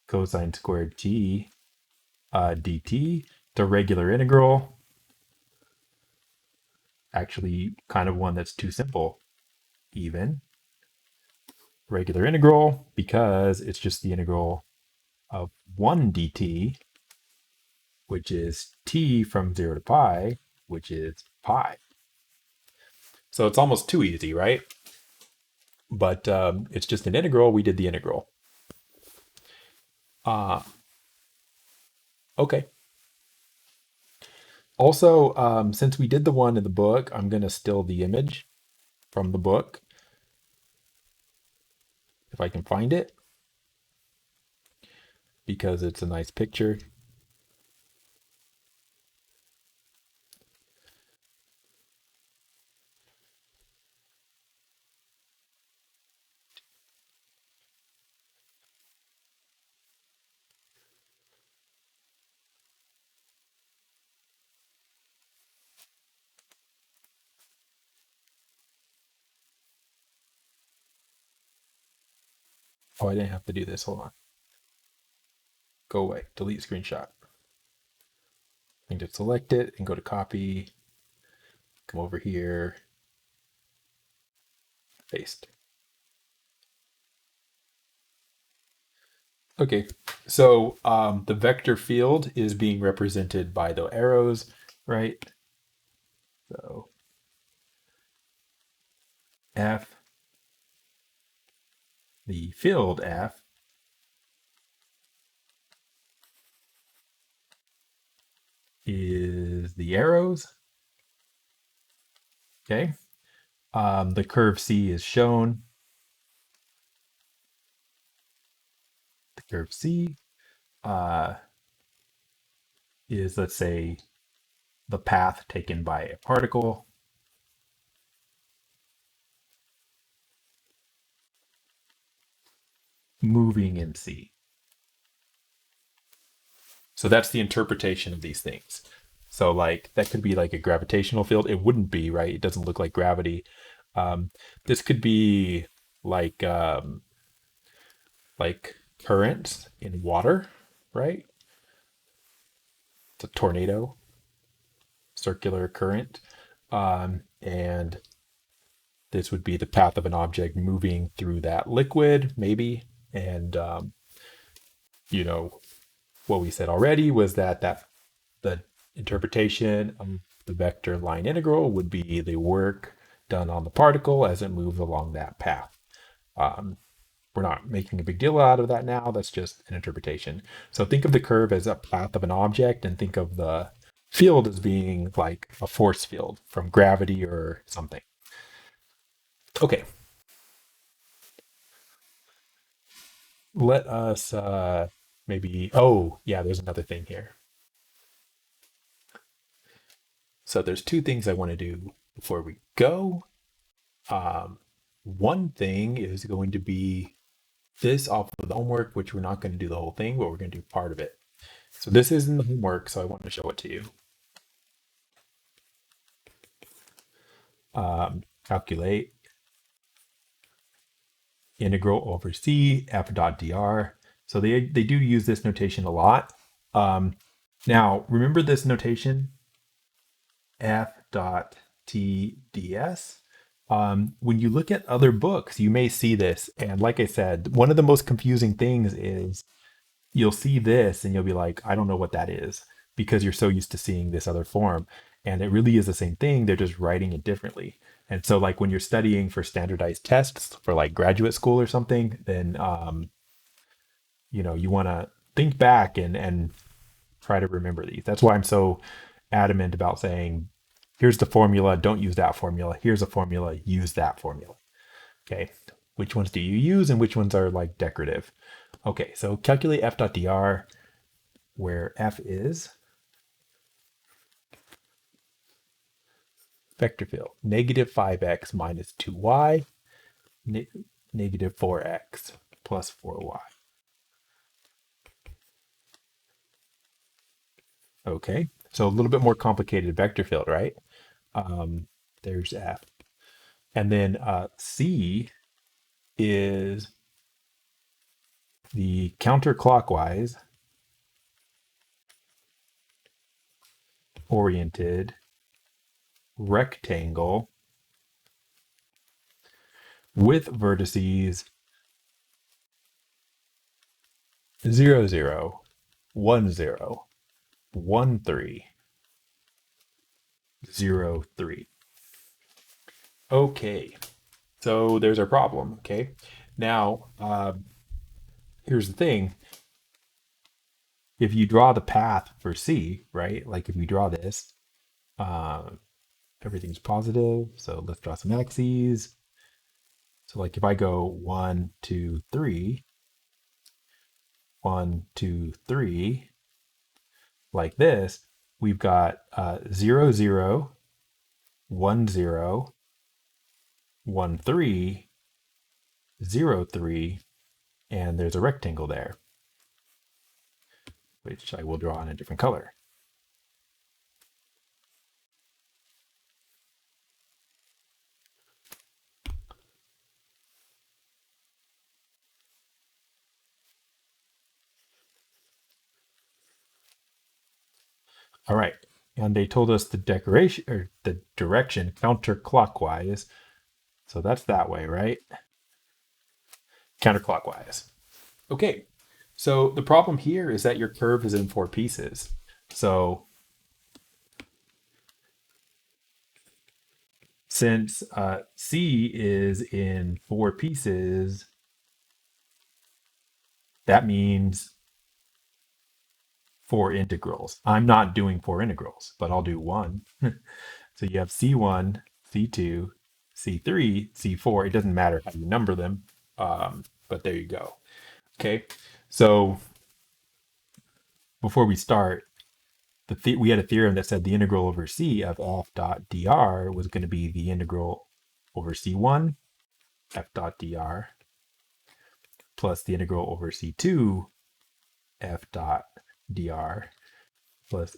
cosine squared t dt. It's a regular integral. Actually, kind of one that's too simple, even. Regular integral, because it's just the integral of 1 dt, which is t from 0 to pi, which is pi. So it's almost too easy, right? But it's just an integral. We did the integral. Okay. Also, since we did the one in the book, I'm going to still the image from the book, if I can find it, because it's a nice picture. Oh, I didn't have to do this. Hold on. Go away. Delete screenshot. I need to select it and go to copy. Come over here. Paste. Okay, so the vector field is being represented by the arrows, right? So F, the field F, is the arrows. Okay, the curve C is shown. The curve C is, let's say, the path taken by a particle. Moving in C. So that's the interpretation of these things. So like that could be like a gravitational field. It wouldn't be, right? It doesn't look like gravity. This could be like currents in water, right? It's a tornado, circular current. And this would be the path of an object moving through that liquid, maybe. And you know, what we said already was that the interpretation of the vector line integral would be the work done on the particle as it moves along that path. We're not making a big deal out of that now. That's just an interpretation. So think of the curve as a path of an object and think of the field as being like a force field from gravity or something. Okay. Let us maybe, oh, yeah, there's another thing here. So there's two things I want to do before we go. One thing is going to be this off of the homework, which we're not going to do the whole thing, but we're going to do part of it. So this is in the homework, so I want to show it to you. Calculate integral over C f dot dr. So they do use this notation a lot. Now, remember this notation, f dot t ds? When you look at other books, you may see this. And like I said, one of the most confusing things is you'll see this and you'll be like, I don't know what that is because you're so used to seeing this other form. And it really is the same thing. They're just writing it differently. And so like when you're studying for standardized tests for like graduate school or something, then, you want to think back and try to remember these. That's why I'm so adamant about saying, here's the formula, don't use that formula. Here's a formula, use that formula. Okay. Which ones do you use and which ones are like decorative? Okay, so calculate f dot dr, where f is vector field, negative 5x minus 2y, ne negative 4x plus 4y. Okay, so a little bit more complicated vector field, right? Um, there's f. And then c is the counterclockwise oriented rectangle with vertices 0, 0, 1, 0, 1, 3, 0, 3. Okay, so there's our problem. Okay, now here's the thing. If you draw the path for C, right? Like if we draw this, uh, everything's positive. So let's draw some axes. So like if I go 1, 2, 3, 1, 2, 3, like this, we've got 0, 0, 1, 0, 1, 3, 0, 3, and there's a rectangle there, which I will draw in a different color. All right. And they told us the decoration or the direction counterclockwise. So that's that way, right? Counterclockwise. Okay. So the problem here is that your curve is in 4 pieces. So since C is in 4 pieces, that means 4 integrals. I'm not doing 4 integrals, but I'll do one. So you have C1, C2, C3, C4. It doesn't matter how you number them, but there you go. Okay, so before we start, we had a theorem that said the integral over C of f dot dr was going to be the integral over C1 f dot dr plus the integral over C2 f dot dr plus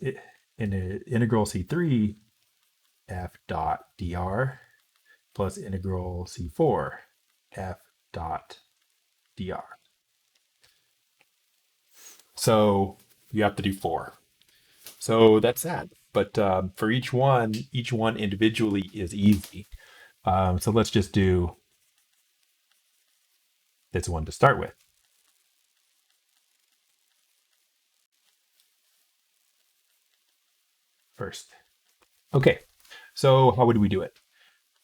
integral C3 f dot dr plus integral C4 f dot dr. So you have to do 4. So that's sad. But for each one individually is easy. So let's just do this one to start with first. Okay, so how would we do it?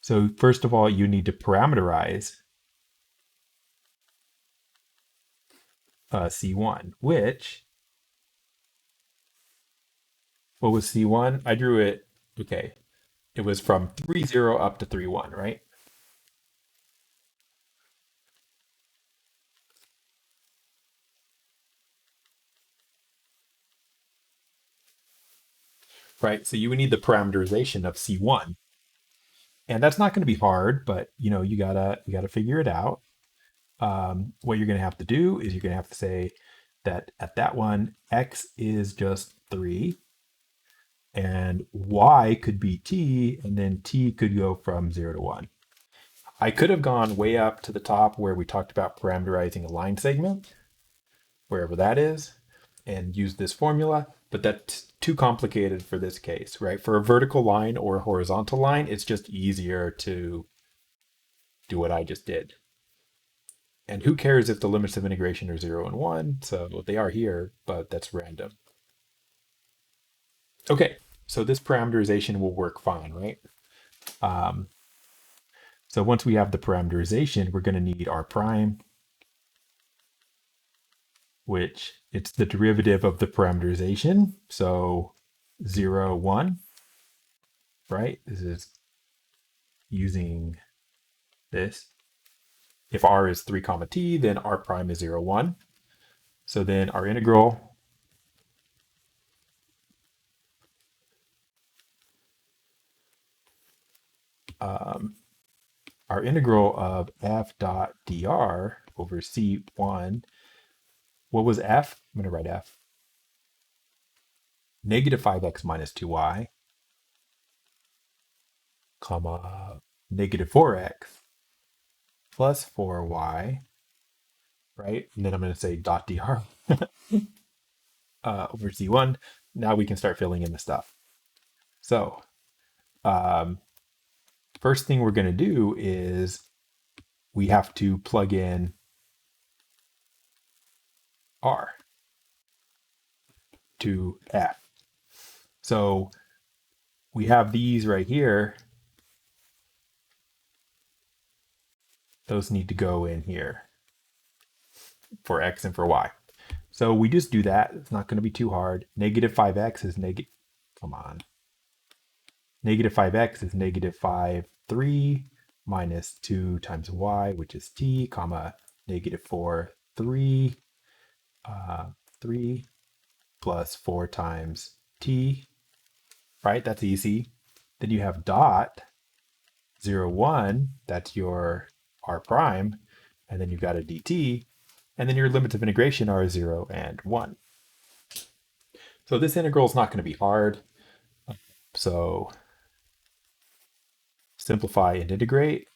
So first of all, you need to parameterize C1, which, what was C1? I drew it, okay, it was from 3, 0 up to 3, 1, right? Right, so you would need the parameterization of C1. And that's not going to be hard, but you gotta figure it out. What you're going to have to do is you're going to have to say that at that one, x is just 3, and y could be t, and then t could go from 0 to 1. I could have gone way up to the top where we talked about parameterizing a line segment, wherever that is, and use this formula, but that's too complicated for this case, right? For a vertical line or a horizontal line, it's just easier to do what I just did. And who cares if the limits of integration are 0 and 1? So they are here, but that's random. Okay, so this parameterization will work fine, right? So once we have the parameterization, we're going to need r prime, which it's the derivative of the parameterization. So 0, 1, right? This is using this. If r is 3 comma t, then r prime is 0, 1. So then our integral um, of f dot dr over c1, what was f? I'm going to write f. Negative 5x minus 2y, comma, negative 4x plus 4y, right? And then I'm going to say dot dr over c1. Now we can start filling in the stuff. So um, first thing we're going to do is we have to plug in r to f. So we have these right here. Those need to go in here for x and for y. So we just do that. It's not going to be too hard. Negative 5x is negative, come on. Negative 5x is negative 5, 3 minus 2 times y, which is t, comma, negative 4, 3, 3 plus 4 times t, right? That's easy. Then you have dot 0, 1, that's your r prime, and then you've got a dt, and then your limits of integration are 0 and 1. So this integral is not going to be hard. So simplify and integrate.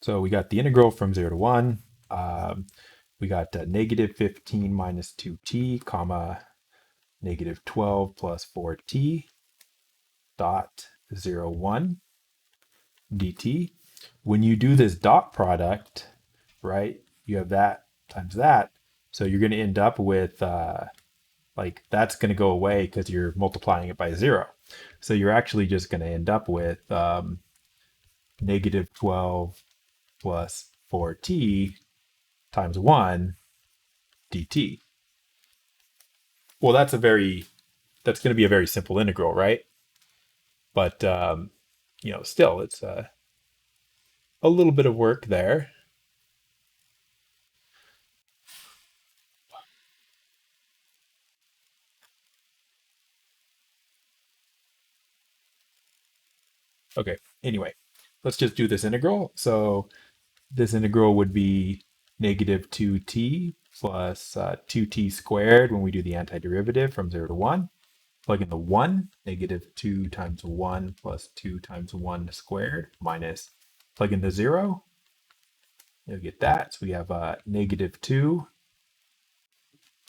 So we got the integral from 0 to 1. We got negative 15 minus 2t, comma, negative 12 plus 4t dot 0, 1 dt. When you do this dot product, right, you have that times that. So you're going to end up with like that's going to go away because you're multiplying it by 0. So you're actually just going to end up with negative 12 plus 4t times 1 dt. Well, that's going to be a very simple integral, right? But still, it's a little bit of work there. Okay, anyway, let's just do this integral. So this integral would be negative 2t plus 2t squared when we do the antiderivative from 0 to 1. Plug in the 1, negative 2 times 1 plus 2 times 1 squared minus, plug in the 0, you'll get that. So we have negative 2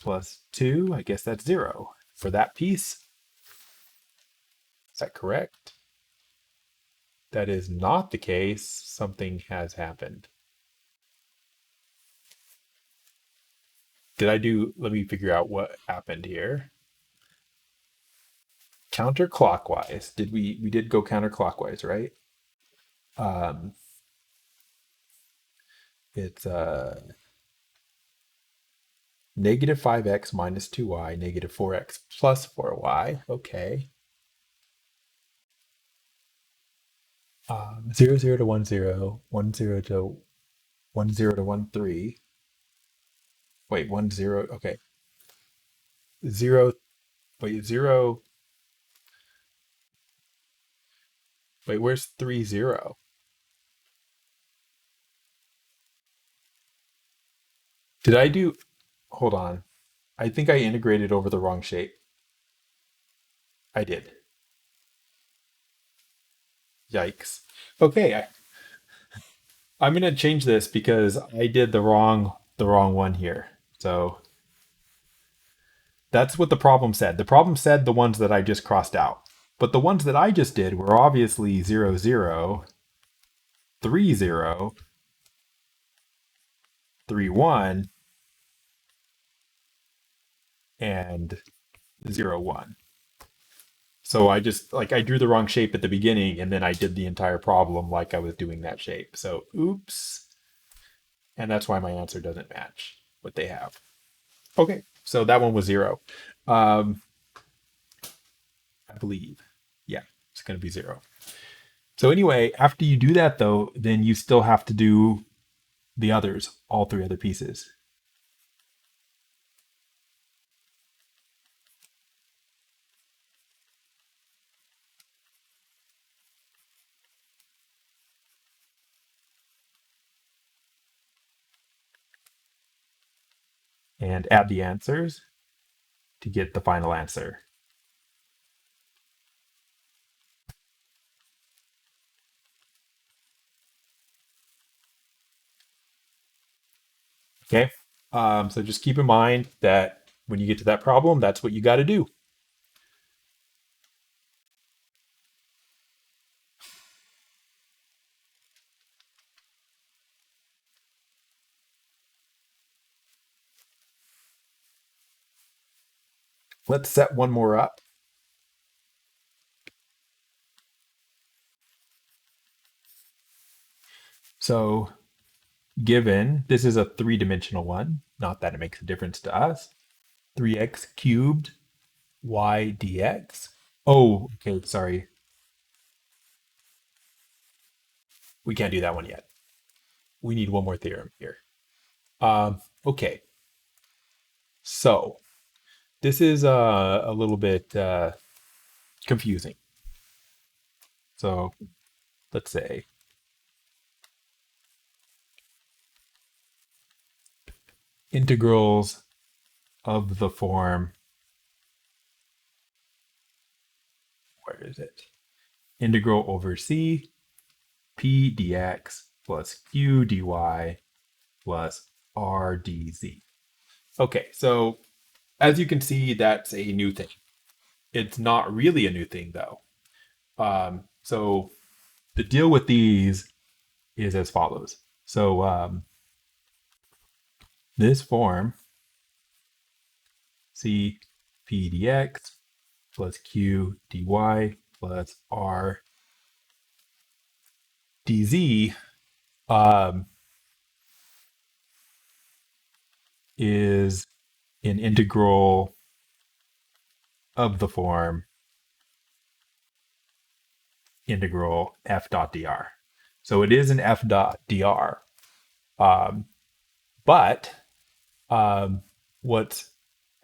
plus 2, I guess that's 0 for that piece. Is that correct? That is not the case. Something has happened. Let me figure out what happened here. Counterclockwise. We did go counterclockwise, right? Um, it's negative 5x minus 2y, negative 4x plus 4y. Okay. 0, 0 to 1, 0, 1, 0 to 1, 0 to 1, 3. Wait, 1, 0. Okay. 0, wait, 0. Wait, where's 3, 0? Did I do, hold on. I think I integrated over the wrong shape. I did. Yikes. Okay, I'm gonna change this because I did the wrong one here. So that's what the problem said. The problem said the ones that I just crossed out. But the ones that I just did were obviously 0, 0, 3, 0, 3, 1, and 0, 1. So I just I drew the wrong shape at the beginning and then I did the entire problem like I was doing that shape. So oops. And that's why my answer doesn't match what they have. Okay, so that one was 0. Um, I believe. Yeah, it's going to be 0. So anyway, after you do that though, then you still have to do the others, all three other pieces. And add the answers to get the final answer. Okay, so just keep in mind that when you get to that problem, that's what you got to do. Let's set one more up. So given this is a three-dimensional one, not that it makes a difference to us, 3x cubed y dx. Oh, okay, sorry. We can't do that one yet. We need one more theorem here. Okay, so this is a little bit confusing. So let's say integrals of the form, where is it? Integral over c p dx plus q dy plus r dz. Okay, so as you can see, that's a new thing. It's not really a new thing though. So the deal with these is as follows. So this form, c p dx plus q dy plus r dz um, is an integral of the form integral f dot dr. So it is an f dot dr. Um, but what's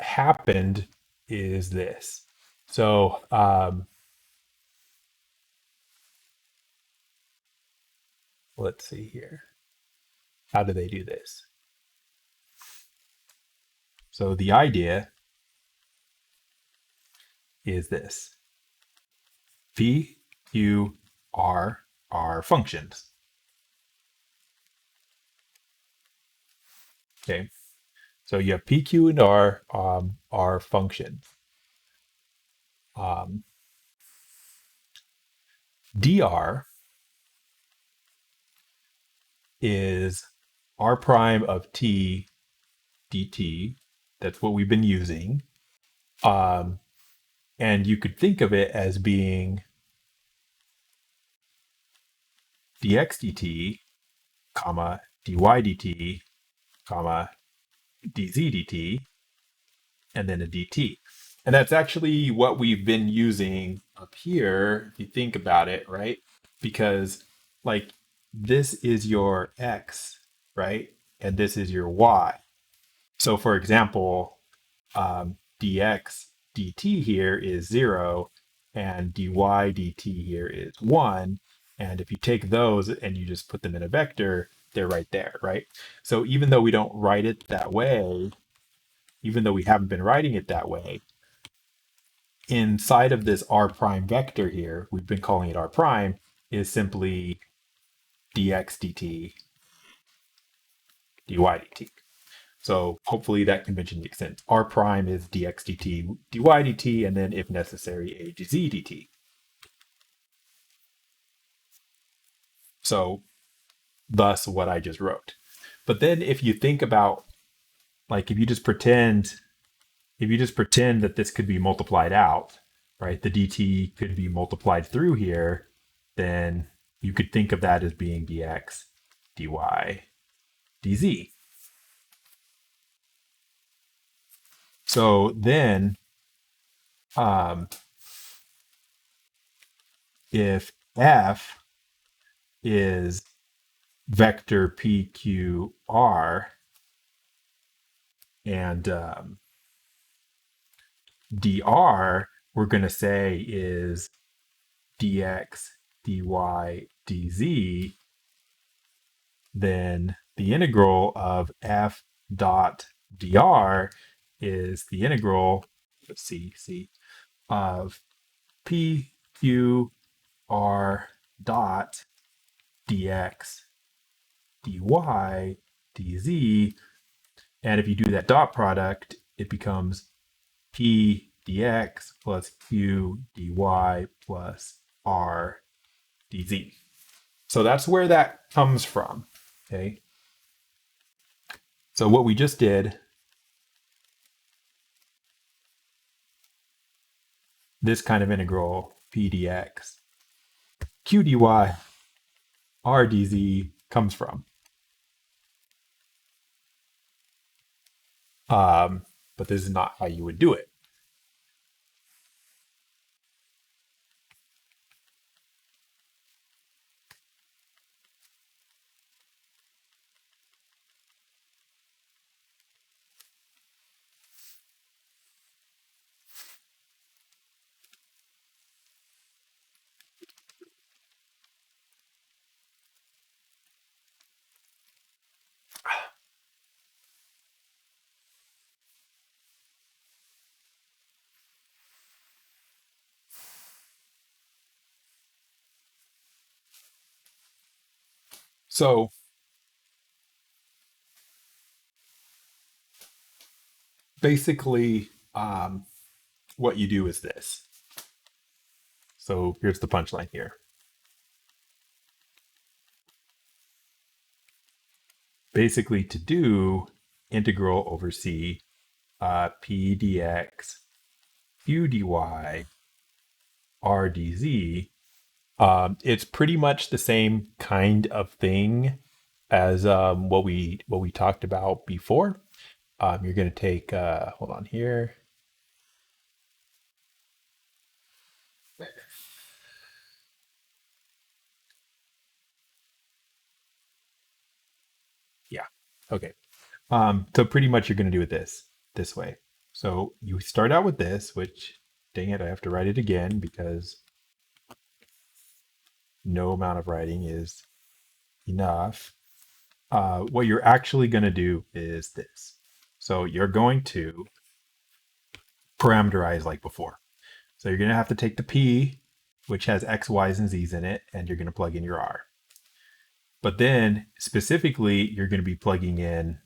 happened is this. So let's see here. How do they do this? So the idea is this. P, Q, R are functions. Okay. So you have P, Q, and R are functions. Um, dr is r prime of t dt. That's what we've been using. And you could think of it as being dx dt, comma, dy dt, comma, dz dt, and then a dt. And that's actually what we've been using up here, if you think about it, right? Because, like, this is your x, right? And this is your y. So, for example, dx dt here is 0, and dy dt here is 1. And if you take those and you just put them in a vector, they're right there, right? So even though we don't write it that way, even though we haven't been writing it that way, inside of this r prime vector here, we've been calling it r prime, is simply dx dt, dy dt. So hopefully that convention makes sense. R prime is dx dt, dy dt, and then if necessary, a dz dt. So thus what I just wrote. But then if you think about, like, if you just pretend that this could be multiplied out, right? The dt could be multiplied through here, then you could think of that as being dx, dy, dz. So then, if f is vector PQR, and dr, we're going to say is dx, dy, dz, then the integral of f dot dr is the integral, let's see, of p q r dot dx, dy, dz. And if you do that dot product, it becomes p dx plus q dy plus r dz. So that's where that comes from. Okay. So what we just did, this kind of integral, p dx, q dy, r dz comes from. But this is not how you would do it. So basically, what you do is this. So here's the punchline here. Basically, to do integral over c, p dx, q dy, r dz, it's pretty much the same kind of thing as what we talked about before. You're going to take, hold on here. Yeah. Okay. So pretty much you're going to do it this way. So you start out with this, which, dang it, I have to write it again because no amount of writing is enough. What you're actually going to do is this. So you're going to parameterize like before. So you're going to have to take the P, which has X, Y's, and Z's in it, and you're going to plug in your R. But then specifically, you're going to be plugging in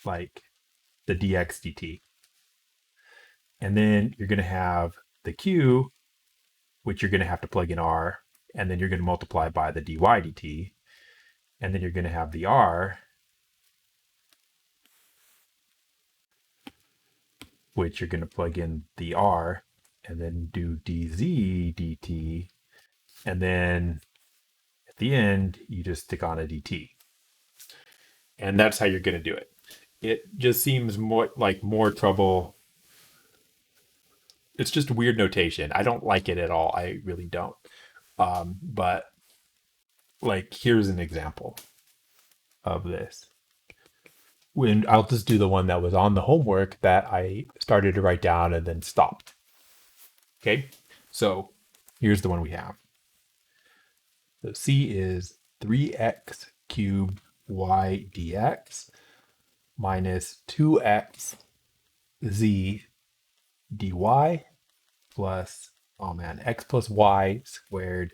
like the dx dt. And then you're going to have the Q, which you're going to have to plug in R, and then you're going to multiply by the dy dt. And then you're going to have the R, which you're going to plug in the R, and then do dz dt. And then at the end, you just stick on a dt. And that's how you're going to do it. It just seems more trouble. It's just weird notation. I don't like it at all. I really don't. But like, here's an example of this. When I'll just do the one that was on the homework that I started to write down and then stopped. Okay, so here's the one we have. So C is 3x cubed y dx minus 2x z dy plus, oh man, x plus y squared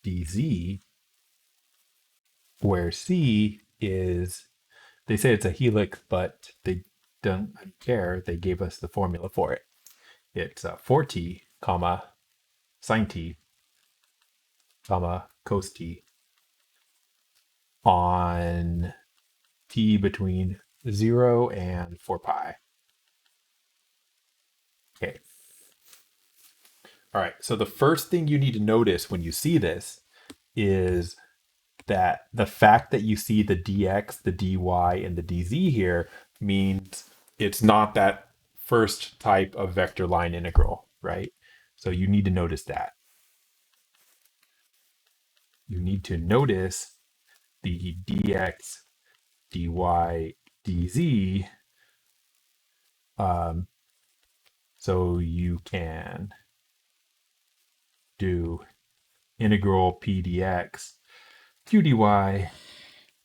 dz, where C is, they say it's a helix, but they don't care. They gave us the formula for it. It's 4t, comma, sine t, comma, cos t on t between 0 and 4 pi. Okay. All right, so the first thing you need to notice when you see this is that the fact that you see the dx, the dy, and the dz here means it's not that first type of vector line integral, right? So you need to notice that. You need to notice the dx, dy, dz. So you can do integral p dx, q dy,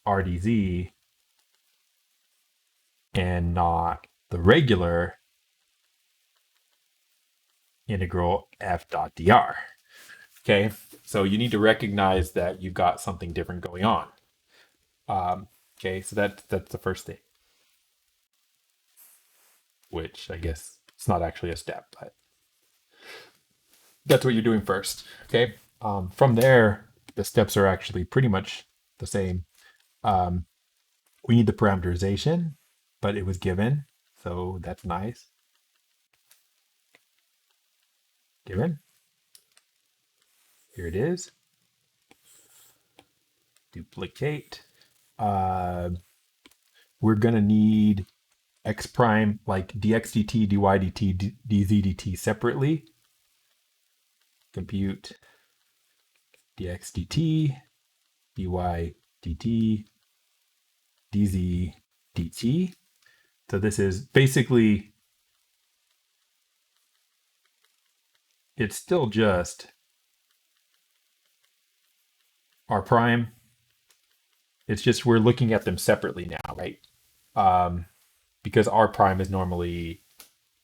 r dz, and not the regular integral f dot dr. Okay, so you need to recognize that you've got something different going on. Okay, so that's the first thing, which I guess it's not actually a step, but that's what you're doing first. Okay, from there, the steps are actually pretty much the same. Um, we need the parameterization, but it was given, so that's nice. Given. Here it is. Duplicate. We're gonna need x prime, like dx dt, dy dt, dz dt separately. Compute dx dt, dy dt, dz dt. So this is basically, it's still just r prime. It's just we're looking at them separately now, right? Because r prime is normally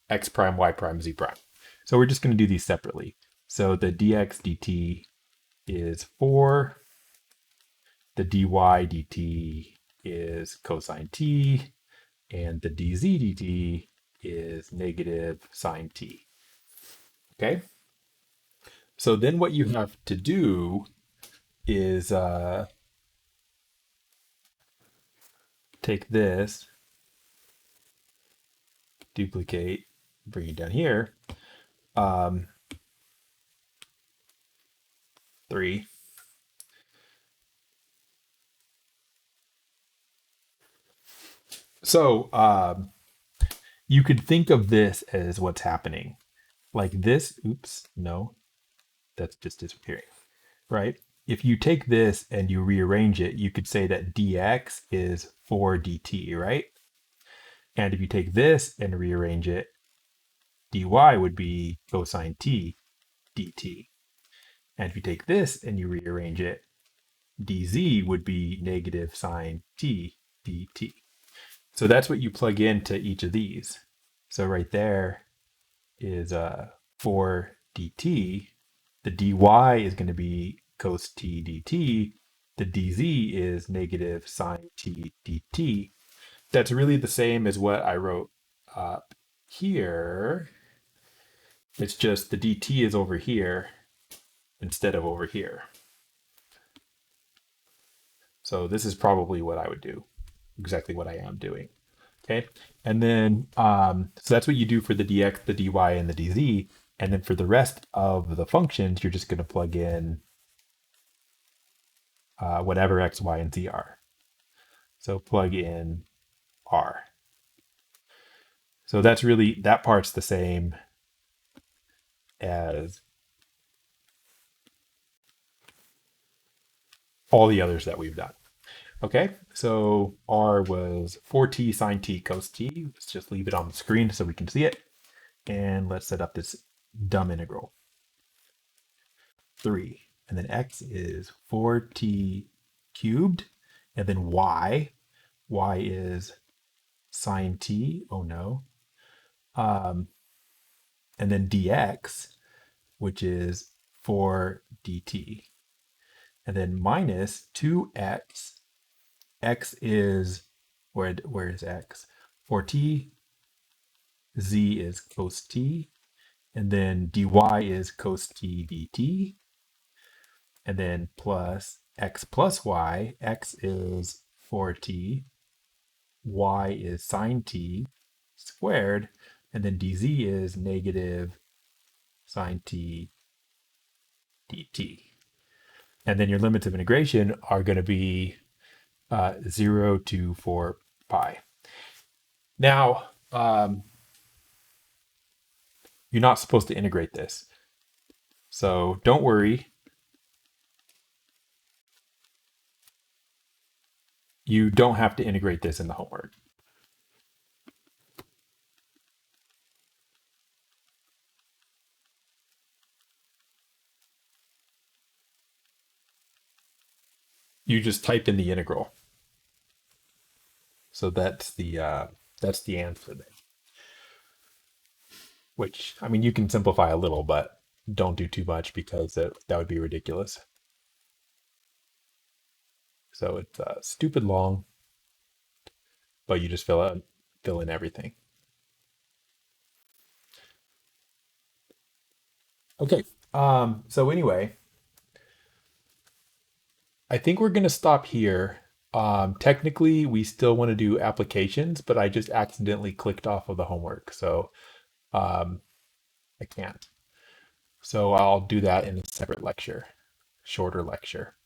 x prime, y prime, z prime. So we're just going to do these separately. So the dx dt is 4. The dy dt is cosine t. And the dz dt is negative sine t. Okay? So then what you have to do is take this, duplicate, bring it down here. 3. So you could think of this as what's happening. Like this, oops, no, that's just disappearing, right? If you take this and you rearrange it, you could say that dx is 4 dt, right? And if you take this and rearrange it, dy would be cosine t dt. And if you take this and you rearrange it, dz would be negative sine t dt. So that's what you plug into each of these. So right there is 4 dt. The dy is going to be cos t dt. The dz is negative sine t dt. That's really the same as what I wrote up here. It's just the dt is over here instead of over here. So this is probably what I would do, exactly what I am doing. Okay, and then so that's what you do for the dx, the dy, and the dz. And then for the rest of the functions, you're just going to plug in whatever x, y, and z are. So plug in r. So that's really, that part's the same as all the others that we've done. Okay, so r was 4t sine t cos t. Let's just leave it on the screen so we can see it. And let's set up this dumb integral. 3. And then x is 4t cubed. And then y is sine t. Oh no. And then dx, which is 4 dt. And then minus 2x. X is, where is x? 4t. Z is cos t. And then dy is cos t dt. And then plus x plus y. X is 4t. Y is sine t squared. And then dz is negative sine t dt. And then your limits of integration are going to be 0 to 4 pi. Now, you're not supposed to integrate this. So don't worry. you don't have to integrate this in the homework. You just type in the integral. So that's the answer there. Which, I mean, you can simplify a little, but don't do too much because that would be ridiculous. So it's stupid long, but you just fill in everything. Okay. So anyway, I think we're gonna stop here. Technically, we still want to do applications, but I just accidentally clicked off of the homework, so um, I can't. So I'll do that in a separate lecture, shorter lecture.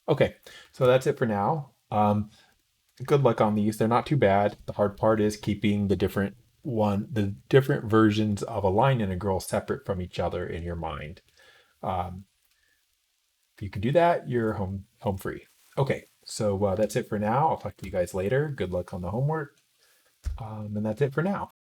Okay, so that's it for now. Good luck on these. They're not too bad. The hard part is keeping the different versions of a line integral separate from each other in your mind. Um, if you can do that, you're home free. Okay, so that's it for now. I'll talk to you guys later. Good luck on the homework. And that's it for now.